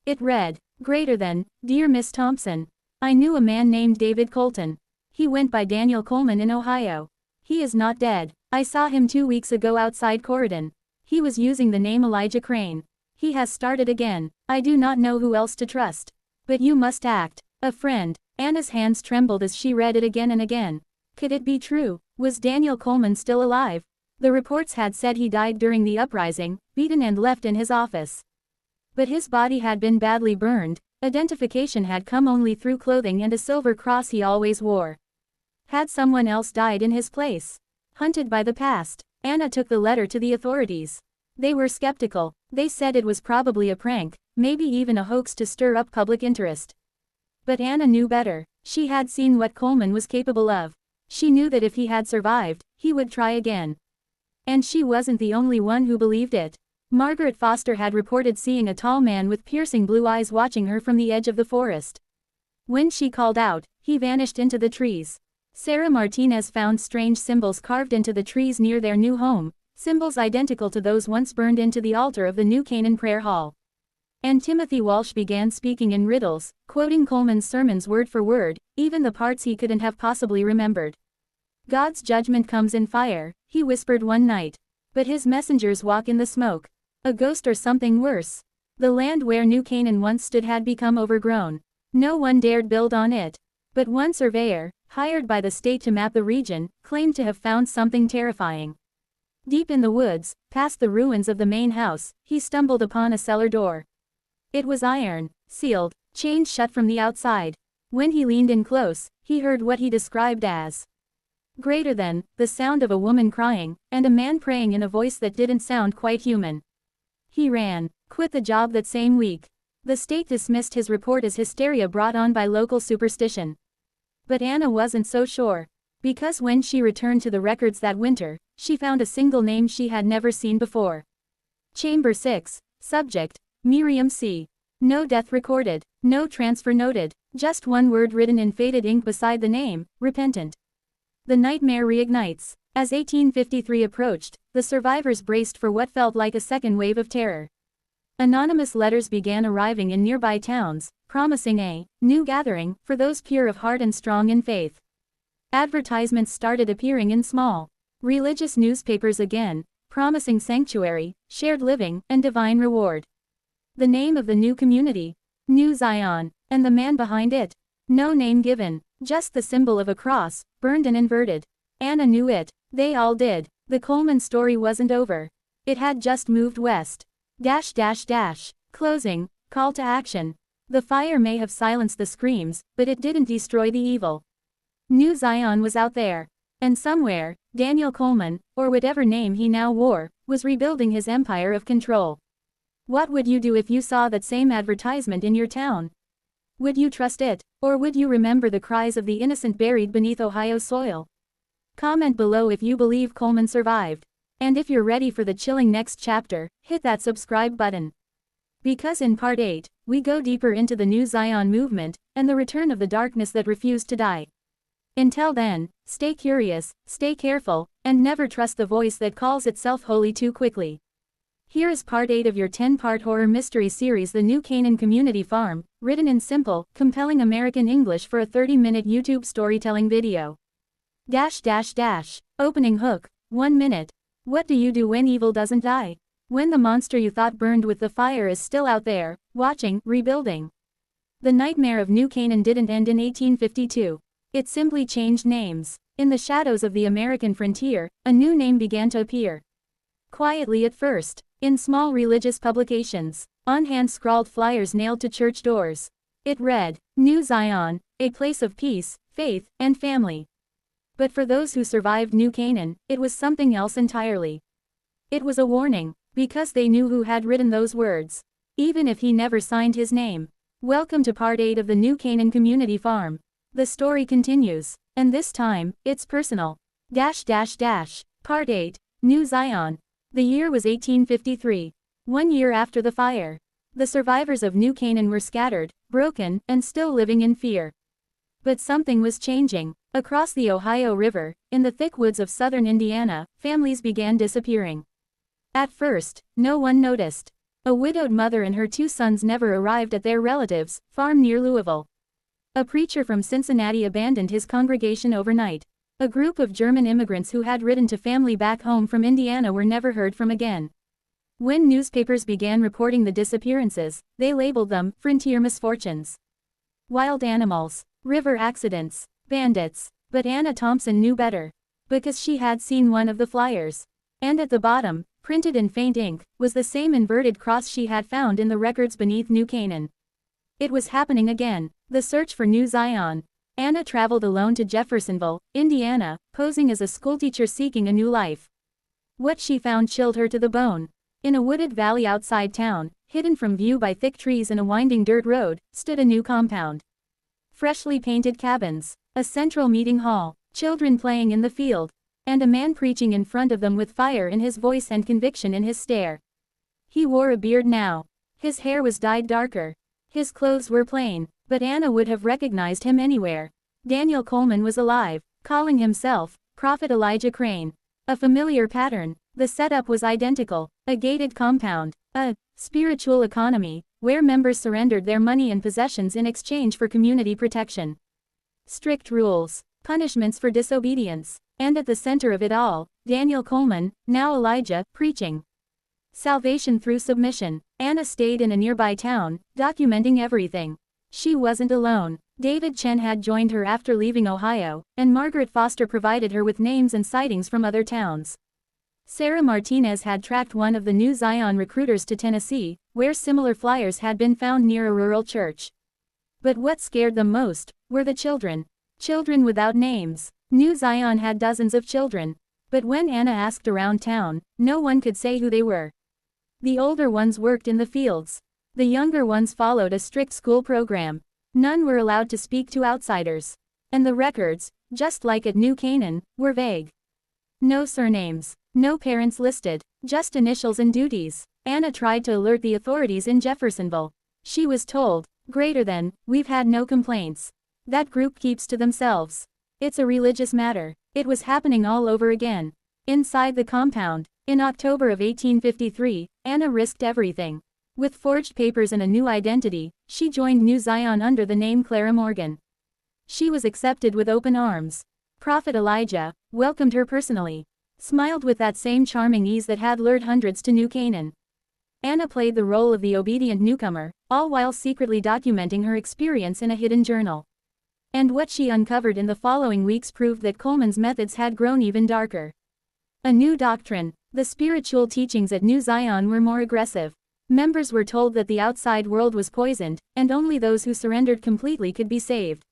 It read, "Greater than, dear Miss Thompson. I knew a man named David Colton. He went by Daniel Coleman in Ohio. He is not dead. I saw him 2 weeks ago outside Corydon. He was using the name Elijah Crane. He has started again. I do not know who else to trust. But you must act. A friend." Anna's hands trembled as she read it again and again. Could it be true? Was Daniel Coleman still alive? The reports had said he died during the uprising, beaten and left in his office. But his body had been badly burned. Identification had come only through clothing and a silver cross he always wore. Had someone else died in his place? Hunted by the past, Anna took the letter to the authorities. They were skeptical. They said it was probably a prank, maybe even a hoax to stir up public interest. But Anna knew better. She had seen what Coleman was capable of. She knew that if he had survived, he would try again. And she wasn't the only one who believed it. Margaret Foster had reported seeing a tall man with piercing blue eyes watching her from the edge of the forest. When she called out, he vanished into the trees. Sarah Martinez found strange symbols carved into the trees near their new home, symbols identical to those once burned into the altar of the New Canaan Prayer Hall. And Timothy Walsh began speaking in riddles, quoting Coleman's sermons word for word, even the parts he couldn't have possibly remembered. "God's judgment comes in fire," he whispered one night. "But his messengers walk in the smoke. A ghost or something worse." The land where New Canaan once stood had become overgrown. No one dared build on it. But one surveyor, hired by the state to map the region, claimed to have found something terrifying. Deep in the woods, past the ruins of the main house, he stumbled upon a cellar door. It was iron, sealed, chained shut from the outside. When he leaned in close, he heard what he described as greater than, the sound of a woman crying, and a man praying in a voice that didn't sound quite human. He ran, quit the job that same week. The state dismissed his report as hysteria brought on by local superstition. But Anna wasn't so sure. Because when she returned to the records that winter, she found a single name she had never seen before. Chamber 6, subject, Miriam C. No death recorded, no transfer noted. Just one word written in faded ink beside the name, repentant. The nightmare reignites. As 1853 approached, the survivors braced for what felt like a second wave of terror. Anonymous letters began arriving in nearby towns, promising a new gathering for those pure of heart and strong in faith. Advertisements started appearing in small, religious newspapers again, promising sanctuary, shared living, and divine reward. The name of the new community, New Zion, and the man behind it. No name given, just the symbol of a cross, burned and inverted. Anna knew it. They all did. The Coleman story wasn't over. It had just moved west. Closing, call to action. The fire may have silenced the screams, but it didn't destroy the evil. New Zion was out there. And somewhere, Daniel Coleman, or whatever name he now wore, was rebuilding his empire of control. What would you do if you saw that same advertisement in your town? Would you trust it, or would you remember the cries of the innocent buried beneath Ohio soil? Comment below if you believe Coleman survived. And if you're ready for the chilling next chapter, hit that subscribe button. Because in Part 8, we go deeper into the New Zion movement, and the return of the darkness that refused to die. Until then, stay curious, stay careful, and never trust the voice that calls itself holy too quickly. Here is Part 8 of your 10-part horror mystery series The New Canaan Community Farm, written in simple, compelling American English for a 30-minute YouTube storytelling video. Opening hook. 1 minute. What do you do when evil doesn't die? When the monster you thought burned with the fire is still out there, watching, rebuilding. The nightmare of New Canaan didn't end in 1852. It simply changed names. In the shadows of the American frontier, a new name began to appear. Quietly at first, in small religious publications, on hand-scrawled flyers nailed to church doors. It read, New Zion, a place of peace, faith, and family. But for those who survived New Canaan, it was something else entirely. It was a warning, because they knew who had written those words. Even if he never signed his name. Welcome to Part 8 of the New Canaan Community Farm. The story continues, and this time, it's personal. Part 8, New Zion. The year was 1853. 1 year after the fire. The survivors of New Canaan were scattered, broken, and still living in fear. But something was changing. Across the Ohio River, in the thick woods of southern Indiana, families began disappearing. At first, no one noticed. A widowed mother and her 2 sons never arrived at their relatives' farm near Louisville. A preacher from Cincinnati abandoned his congregation overnight. A group of German immigrants who had ridden to family back home from Indiana were never heard from again. When newspapers began reporting the disappearances, they labeled them frontier misfortunes. Wild animals, river accidents, bandits. But Anna Thompson knew better. Because she had seen one of the flyers. And at the bottom, printed in faint ink, was the same inverted cross she had found in the records beneath New Canaan. It was happening again, the search for New Zion. Anna traveled alone to Jeffersonville, Indiana, posing as a schoolteacher seeking a new life. What she found chilled her to the bone. In a wooded valley outside town, hidden from view by thick trees and a winding dirt road, stood a new compound. Freshly painted cabins, a central meeting hall, children playing in the field, and a man preaching in front of them with fire in his voice and conviction in his stare. He wore a beard now. His hair was dyed darker. His clothes were plain, but Anna would have recognized him anywhere. Daniel Coleman was alive, calling himself Prophet Elijah Crane. A familiar pattern. The setup was identical. A gated compound. A spiritual economy, where members surrendered their money and possessions in exchange for community protection. Strict rules. Punishments for disobedience. And at the center of it all, Daniel Coleman, now Elijah, preaching salvation through submission. Anna stayed in a nearby town, documenting everything. She wasn't alone. David Chen had joined her after leaving Ohio, and Margaret Foster provided her with names and sightings from other towns. Sarah Martinez had tracked one of the New Zion recruiters to Tennessee, where similar flyers had been found near a rural church. But what scared them most were the children. Children without names. New Zion had dozens of children. But when Anna asked around town, no one could say who they were. The older ones worked in the fields. The younger ones followed a strict school program. None were allowed to speak to outsiders. And the records, just like at New Canaan, were vague. No surnames. No parents listed. Just initials and duties. Anna tried to alert the authorities in Jeffersonville. She was told, We've had no complaints. That group keeps to themselves. It's a religious matter. It was happening all over again. Inside the compound, in October of 1853, Anna risked everything. With forged papers and a new identity, she joined New Zion under the name Clara Morgan. She was accepted with open arms. Prophet Elijah welcomed her personally, smiled with that same charming ease that had lured hundreds to New Canaan. Anna played the role of the obedient newcomer, all while secretly documenting her experience in a hidden journal. And what she uncovered in the following weeks proved that Coleman's methods had grown even darker. A new doctrine. The spiritual teachings at New Zion were more aggressive. Members were told that the outside world was poisoned, and only those who surrendered completely could be saved.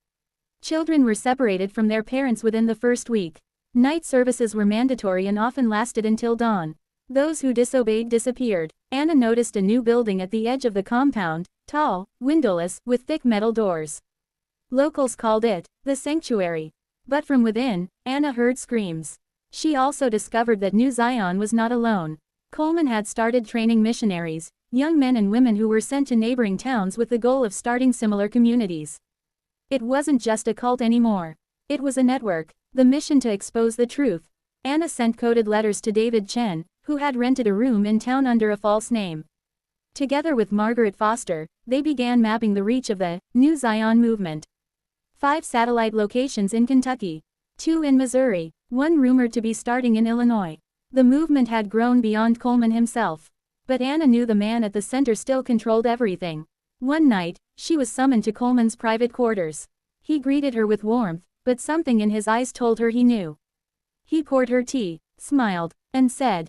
Children were separated from their parents within the first week. Night services were mandatory and often lasted until dawn. Those who disobeyed disappeared. Anna noticed a new building at the edge of the compound, tall, windowless, with thick metal doors. Locals called it the sanctuary. But from within, Anna heard screams. She also discovered that New Zion was not alone. Coleman had started training missionaries, young men and women who were sent to neighboring towns with the goal of starting similar communities. It wasn't just a cult anymore. It was a network, the mission to expose the truth. Anna sent coded letters to David Chen, who had rented a room in town under a false name. Together with Margaret Foster, they began mapping the reach of the New Zion movement. 5 satellite locations in Kentucky, 2 in Missouri, 1 rumored to be starting in Illinois. The movement had grown beyond Coleman himself. But Anna knew the man at the center still controlled everything. One night, she was summoned to Coleman's private quarters. He greeted her with warmth, but something in his eyes told her he knew. He poured her tea, smiled, and said,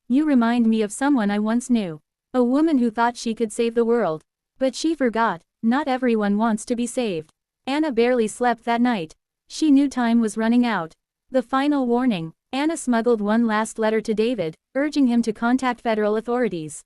"You remind me of someone I once knew. A woman who thought she could save the world. But she forgot, not everyone wants to be saved." Anna barely slept that night. She knew time was running out. The final warning. Anna smuggled one last letter to David, urging him to contact federal authorities.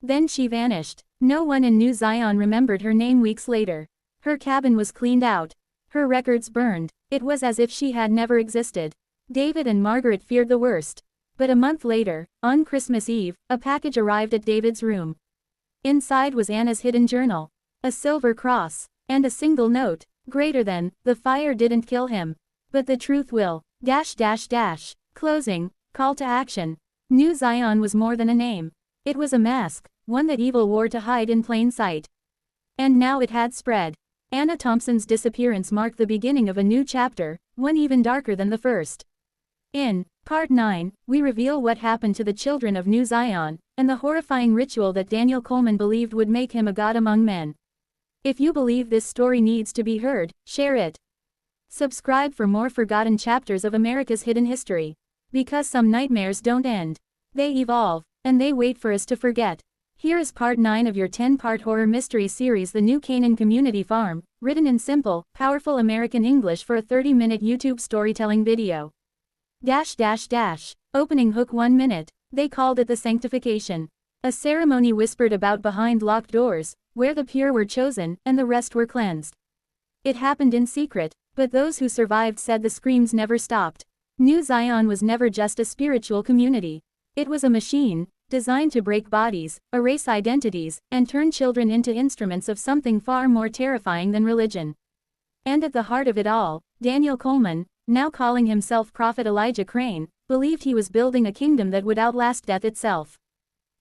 Then she vanished. No one in New Zion remembered her name weeks later. Her cabin was cleaned out. Her records burned. It was as if she had never existed. David and Margaret feared the worst. But a month later, on Christmas Eve, a package arrived at David's room. Inside was Anna's hidden journal. A silver cross. And a single note. "The fire didn't kill him. But the truth will. Closing. Call to action." New Zion was more than a name. It was a mask, one that evil wore to hide in plain sight. And now it had spread. Anna Thompson's disappearance marked the beginning of a new chapter, one even darker than the first. In Part 9, we reveal what happened to the children of New Zion, and the horrifying ritual that Daniel Coleman believed would make him a god among men. If you believe this story needs to be heard, share it. Subscribe for more forgotten chapters of America's hidden history. Because some nightmares don't end. They evolve, and they wait for us to forget. Here is Part 9 of your 10-part horror mystery series, The New Canaan Community Farm, written in simple, powerful American English for a 30-minute YouTube storytelling video. Opening hook 1 minute. They called it the sanctification. A ceremony whispered about behind locked doors, where the pure were chosen, and the rest were cleansed. It happened in secret, but those who survived said the screams never stopped. New Zion was never just a spiritual community. It was a machine, designed to break bodies, erase identities, and turn children into instruments of something far more terrifying than religion. And at the heart of it all, Daniel Coleman, now calling himself Prophet Elijah Crane, believed he was building a kingdom that would outlast death itself.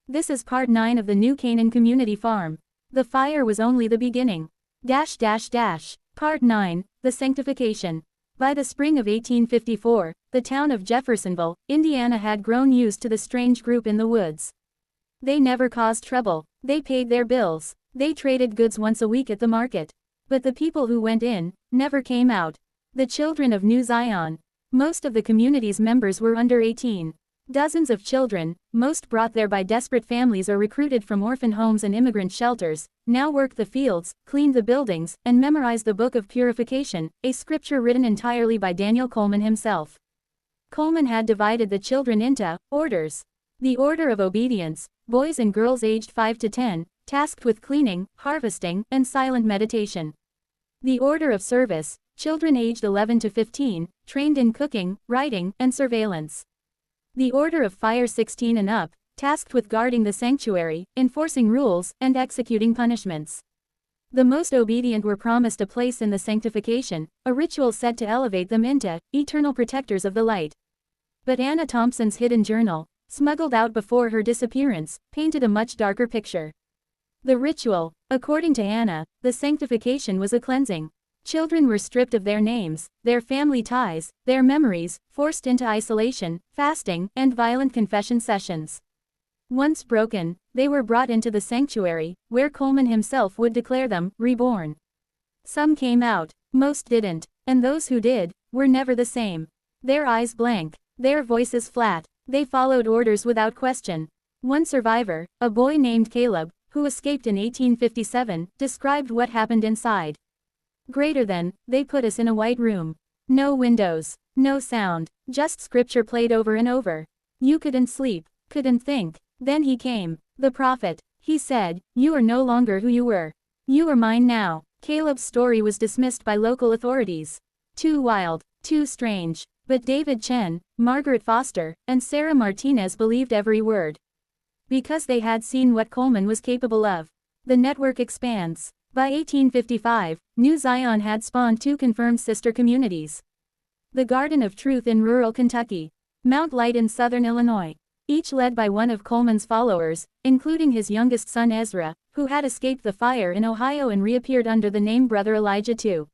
This is Part 9 of the New Canaan Community Farm. The fire was only the beginning. Part 9, The Sanctification. By the spring of 1854, the town of Jeffersonville, Indiana had grown used to the strange group in the woods. They never caused trouble. They paid their bills. They traded goods once a week at the market. But the people who went in, never came out. The children of New Zion. Most of the community's members were under 18. Dozens of children, most brought there by desperate families or recruited from orphan homes and immigrant shelters, now worked the fields, cleaned the buildings, and memorized the Book of Purification, a scripture written entirely by Daniel Coleman himself. Coleman had divided the children into orders. The Order of Obedience, boys and girls aged 5 to 10, tasked with cleaning, harvesting, and silent meditation. The Order of Service, children aged 11 to 15, trained in cooking, writing, and surveillance. The Order of Fire 16 and up, tasked with guarding the sanctuary, enforcing rules, and executing punishments. The most obedient were promised a place in the sanctification, a ritual said to elevate them into eternal protectors of the light. But Anna Thompson's hidden journal, smuggled out before her disappearance, painted a much darker picture. The ritual, according to Anna, the sanctification was a cleansing. Children were stripped of their names, their family ties, their memories, forced into isolation, fasting, and violent confession sessions. Once broken, they were brought into the sanctuary, where Coleman himself would declare them reborn. Some came out, most didn't, and those who did, were never the same. Their eyes blank, their voices flat, they followed orders without question. One survivor, a boy named Caleb, who escaped in 1857, described what happened inside. Greater than, they put us in a white room. No windows, no sound, just scripture played over and over. You couldn't sleep, couldn't think. Then he came, the prophet. He said, "You are no longer who you were. You are mine now." Caleb's story was dismissed by local authorities. Too wild, too strange. But David Chen, Margaret Foster, and Sarah Martinez believed every word. Because they had seen what Coleman was capable of. The network expands. By 1855, New Zion had spawned 2 confirmed sister communities. The Garden of Truth in rural Kentucky, Mount Light in southern Illinois, each led by one of Coleman's followers, including his youngest son Ezra, who had escaped the fire in Ohio and reappeared under the name Brother Elijah II.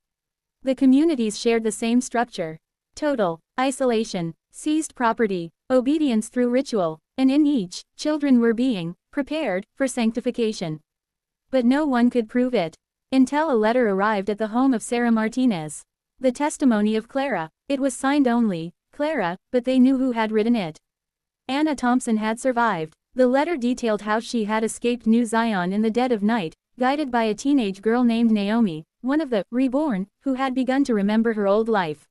The communities shared the same structure. Total isolation, seized property, obedience through ritual, and in each, children were being prepared for sanctification. But no one could prove it, until a letter arrived at the home of Sarah Martinez. The testimony of Clara. It was signed only, Clara, but they knew who had written it. Anna Thompson had survived. The letter detailed how she had escaped New Zion in the dead of night, guided by a teenage girl named Naomi, one of the reborn, who had begun to remember her old life.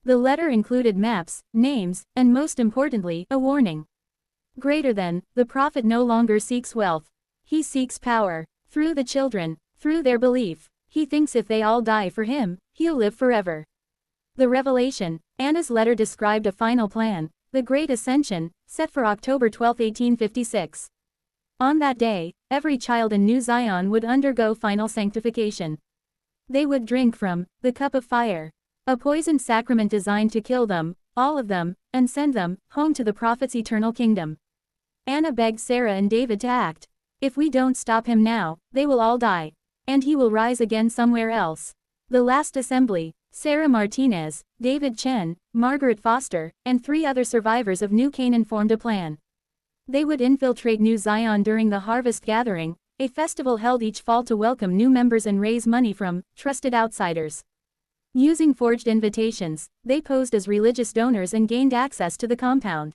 The letter included maps, names, and most importantly, a warning. Greater than, the prophet no longer seeks wealth. He seeks power. Through the children, through their belief, he thinks if they all die for him, he'll live forever. The revelation. Anna's letter described a final plan, the Great Ascension, set for October 12, 1856. On that day, every child in New Zion would undergo final sanctification. They would drink from the cup of fire, a poisoned sacrament designed to kill them, all of them, and send them home to the prophet's eternal kingdom. Anna begged Sarah and David to act. If we don't stop him now, they will all die. And he will rise again somewhere else. The last assembly, Sarah Martinez, David Chen, Margaret Foster, and 3 other survivors of New Canaan formed a plan. They would infiltrate New Zion during the Harvest Gathering, a festival held each fall to welcome new members and raise money from trusted outsiders. Using forged invitations, they posed as religious donors and gained access to the compound.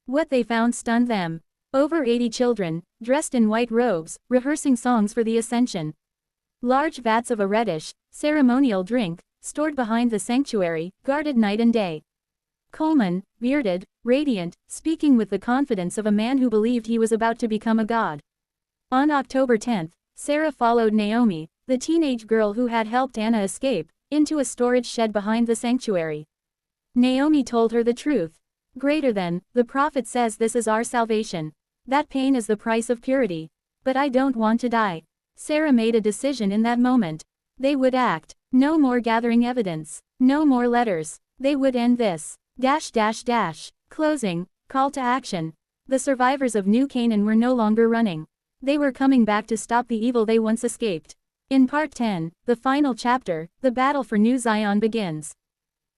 What they found stunned them. Over 80 children, dressed in white robes, rehearsing songs for the Ascension. Large vats of a reddish, ceremonial drink, stored behind the sanctuary, guarded night and day. Coleman, bearded, radiant, speaking with the confidence of a man who believed he was about to become a god. On October 10, Sarah followed Naomi, the teenage girl who had helped Anna escape, into a storage shed behind the sanctuary. Naomi told her the truth. Greater than, the prophet says this is our salvation. That pain is the price of purity. But I don't want to die. Sarah made a decision in that moment. They would act. No more gathering evidence. No more letters. They would end this. Closing. Call to action. The survivors of New Canaan were no longer running. They were coming back to stop the evil they once escaped. In Part 10, the final chapter, the battle for New Zion begins.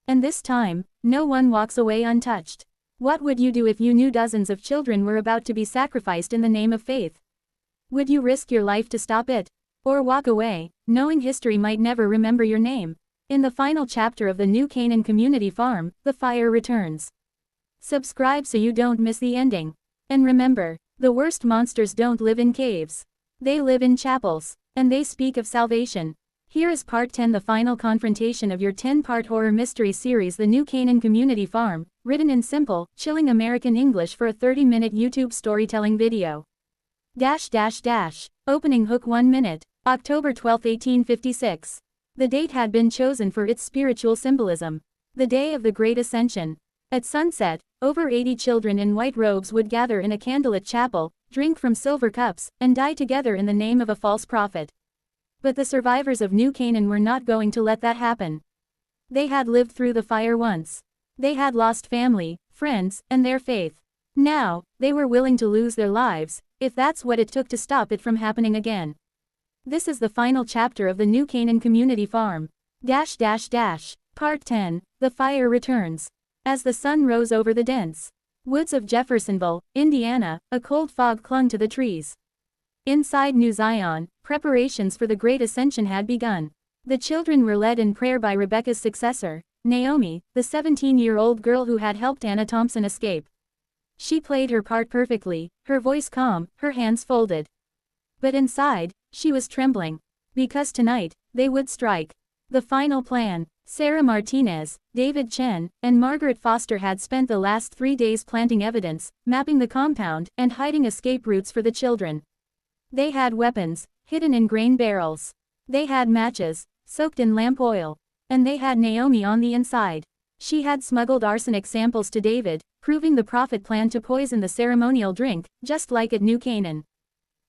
And this time, no one walks away untouched. What would you do if you knew dozens of children were about to be sacrificed in the name of faith? Would you risk your life to stop it? Or walk away, knowing history might never remember your name? In the final chapter of the New Canaan Community Farm, the fire returns. Subscribe so you don't miss the ending. And remember, the worst monsters don't live in caves. They live in chapels. And they speak of salvation. Here is Part 10, the final confrontation of your 10-part horror mystery series The New Canaan Community Farm, written in simple, chilling American English for a 30-minute YouTube storytelling video. Opening hook 1 minute, October 12, 1856. The date had been chosen for its spiritual symbolism. The day of the Great Ascension. At sunset, over 80 children in white robes would gather in a candlelit chapel, drink from silver cups, and die together in the name of a false prophet. But the survivors of New Canaan were not going to let that happen. They had lived through the fire once. They had lost family, friends, and their faith. Now, they were willing to lose their lives, if that's what it took to stop it from happening again. This is the final chapter of the New Canaan Community Farm. Part 10, The Fire Returns. As the sun rose over the dense woods of Jeffersonville, Indiana, a cold fog clung to the trees. Inside New Zion, preparations for the Great Ascension had begun. The children were led in prayer by Rebekah's successor, Naomi, the 17-year-old girl who had helped Anna Thompson escape. She played her part perfectly, her voice calm, her hands folded. But inside, she was trembling. Because tonight, they would strike. The final plan. Sarah Martinez, David Chen, and Margaret Foster had spent the last 3 days planting evidence, mapping the compound, and hiding escape routes for the children. They had weapons, hidden in grain barrels. They had matches, soaked in lamp oil. And they had Naomi on the inside. She had smuggled arsenic samples to David, proving the prophet planned to poison the ceremonial drink, just like at New Canaan.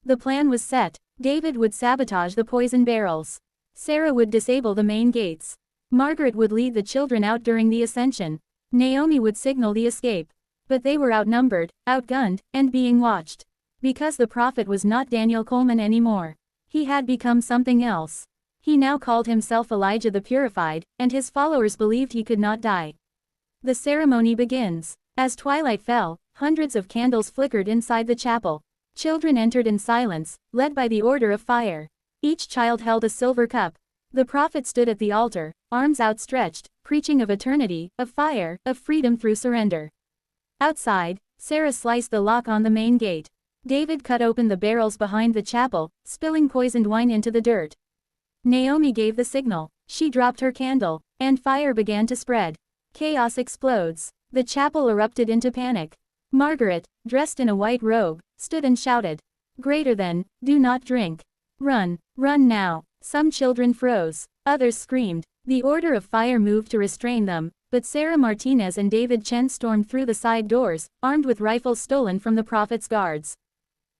The plan was set. David would sabotage the poison barrels. Sarah would disable the main gates. Margaret would lead the children out during the ascension. Naomi would signal the escape. But they were outnumbered, outgunned, and being watched. Because the prophet was not Daniel Coleman anymore. He had become something else. He now called himself Elijah the Purified, and his followers believed he could not die. The ceremony begins. As twilight fell, hundreds of candles flickered inside the chapel. Children entered in silence, led by the order of fire. Each child held a silver cup. The prophet stood at the altar, arms outstretched, preaching of eternity, of fire, of freedom through surrender. Outside, Sarah sliced the lock on the main gate. David cut open the barrels behind the chapel, spilling poisoned wine into the dirt. Naomi gave the signal. She dropped her candle, and fire began to spread. Chaos explodes. The chapel erupted into panic. Margaret, dressed in a white robe, stood and shouted, "Greater than, do not drink. Run, run now." Some children froze. Others screamed. The order of fire moved to restrain them, but Sarah Martinez and David Chen stormed through the side doors, armed with rifles stolen from the prophet's guards.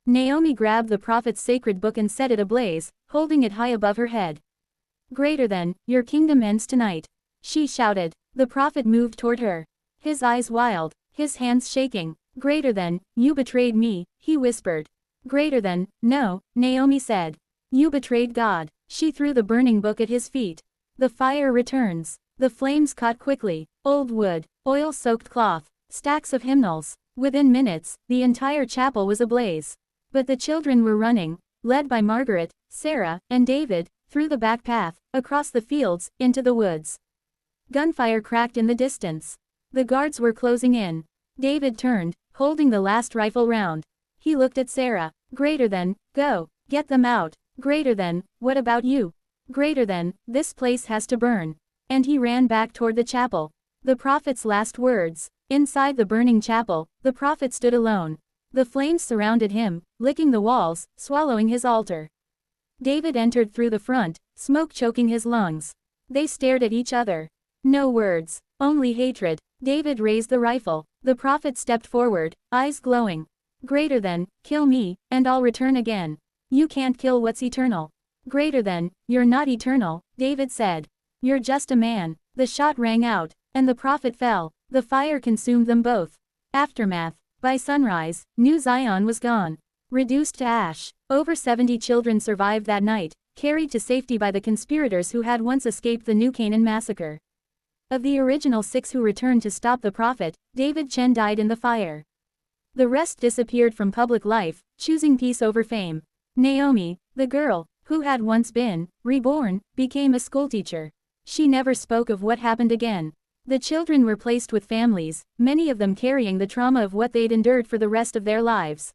Naomi grabbed the prophet's sacred book and set it ablaze, holding it high above her head. "Greater than, your kingdom ends tonight," she shouted. The prophet moved toward her. His eyes wild, his hands shaking. "Greater than, you betrayed me," he whispered. "Greater than, no," Naomi said. "You betrayed God." She threw the burning book at his feet. The fire returns. The flames caught quickly. Old wood, oil-soaked cloth, stacks of hymnals. Within minutes, the entire chapel was ablaze. But the children were running, led by Margaret, Sarah, and David, through the back path, across the fields, into the woods. Gunfire cracked in the distance. The guards were closing in. David turned, holding the last rifle round. He looked at Sarah. "Greater than, go, get them out. Greater than, what about you? Greater than, this place has to burn." And he ran back toward the chapel. The prophet's last words. Inside the burning chapel, the prophet stood alone. The flames surrounded him, licking the walls, swallowing his altar. David entered through the front, smoke choking his lungs. They stared at each other. No words, only hatred. David raised the rifle. The prophet stepped forward, eyes glowing. "Greater than, kill me, and I'll return again. You can't kill what's eternal." "Greater than, you're not eternal," David said. "You're just a man." The shot rang out, and the prophet fell. The fire consumed them both. Aftermath. By sunrise, New Zion was gone. Reduced to ash. Over 70 children survived that night, carried to safety by the conspirators who had once escaped the New Canaan massacre. Of the original 6 who returned to stop the prophet, David Chen died in the fire. The rest disappeared from public life, choosing peace over fame. Naomi, the girl, who had once been reborn, became a schoolteacher. She never spoke of what happened again. The children were placed with families, many of them carrying the trauma of what they'd endured for the rest of their lives.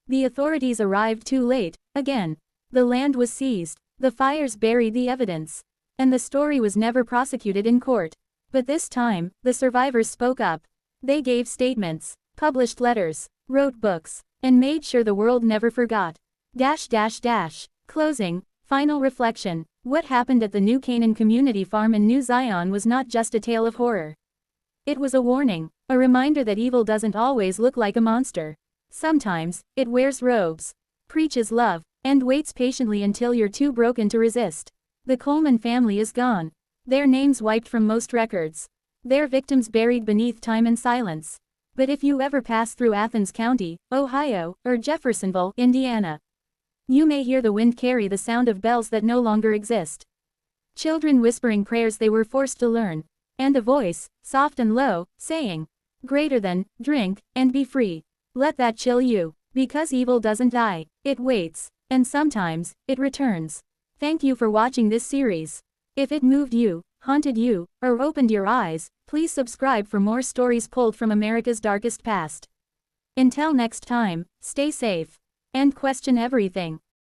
The authorities arrived too late, again. The land was seized. The fires buried the evidence. And the story was never prosecuted in court. But this time, the survivors spoke up. They gave statements, published letters, wrote books, and made sure the world never forgot. Closing, final reflection. What happened at the New Canaan Community Farm in New Zion was not just a tale of horror. It was a warning, a reminder that evil doesn't always look like a monster. Sometimes, it wears robes, preaches love, and waits patiently until you're too broken to resist. The Coleman family is gone. Their names wiped from most records. Their victims buried beneath time and silence. But if you ever pass through Athens County, Ohio, or Jeffersonville, Indiana, you may hear the wind carry the sound of bells that no longer exist. Children whispering prayers they were forced to learn. And a voice, soft and low, saying, "Greater than, drink, and be free." Let that chill you. Because evil doesn't die. It waits. And sometimes, it returns. Thank you for watching this series. If it moved you, haunted you, or opened your eyes, please subscribe for more stories pulled from America's darkest past. Until next time, stay safe. And question everything.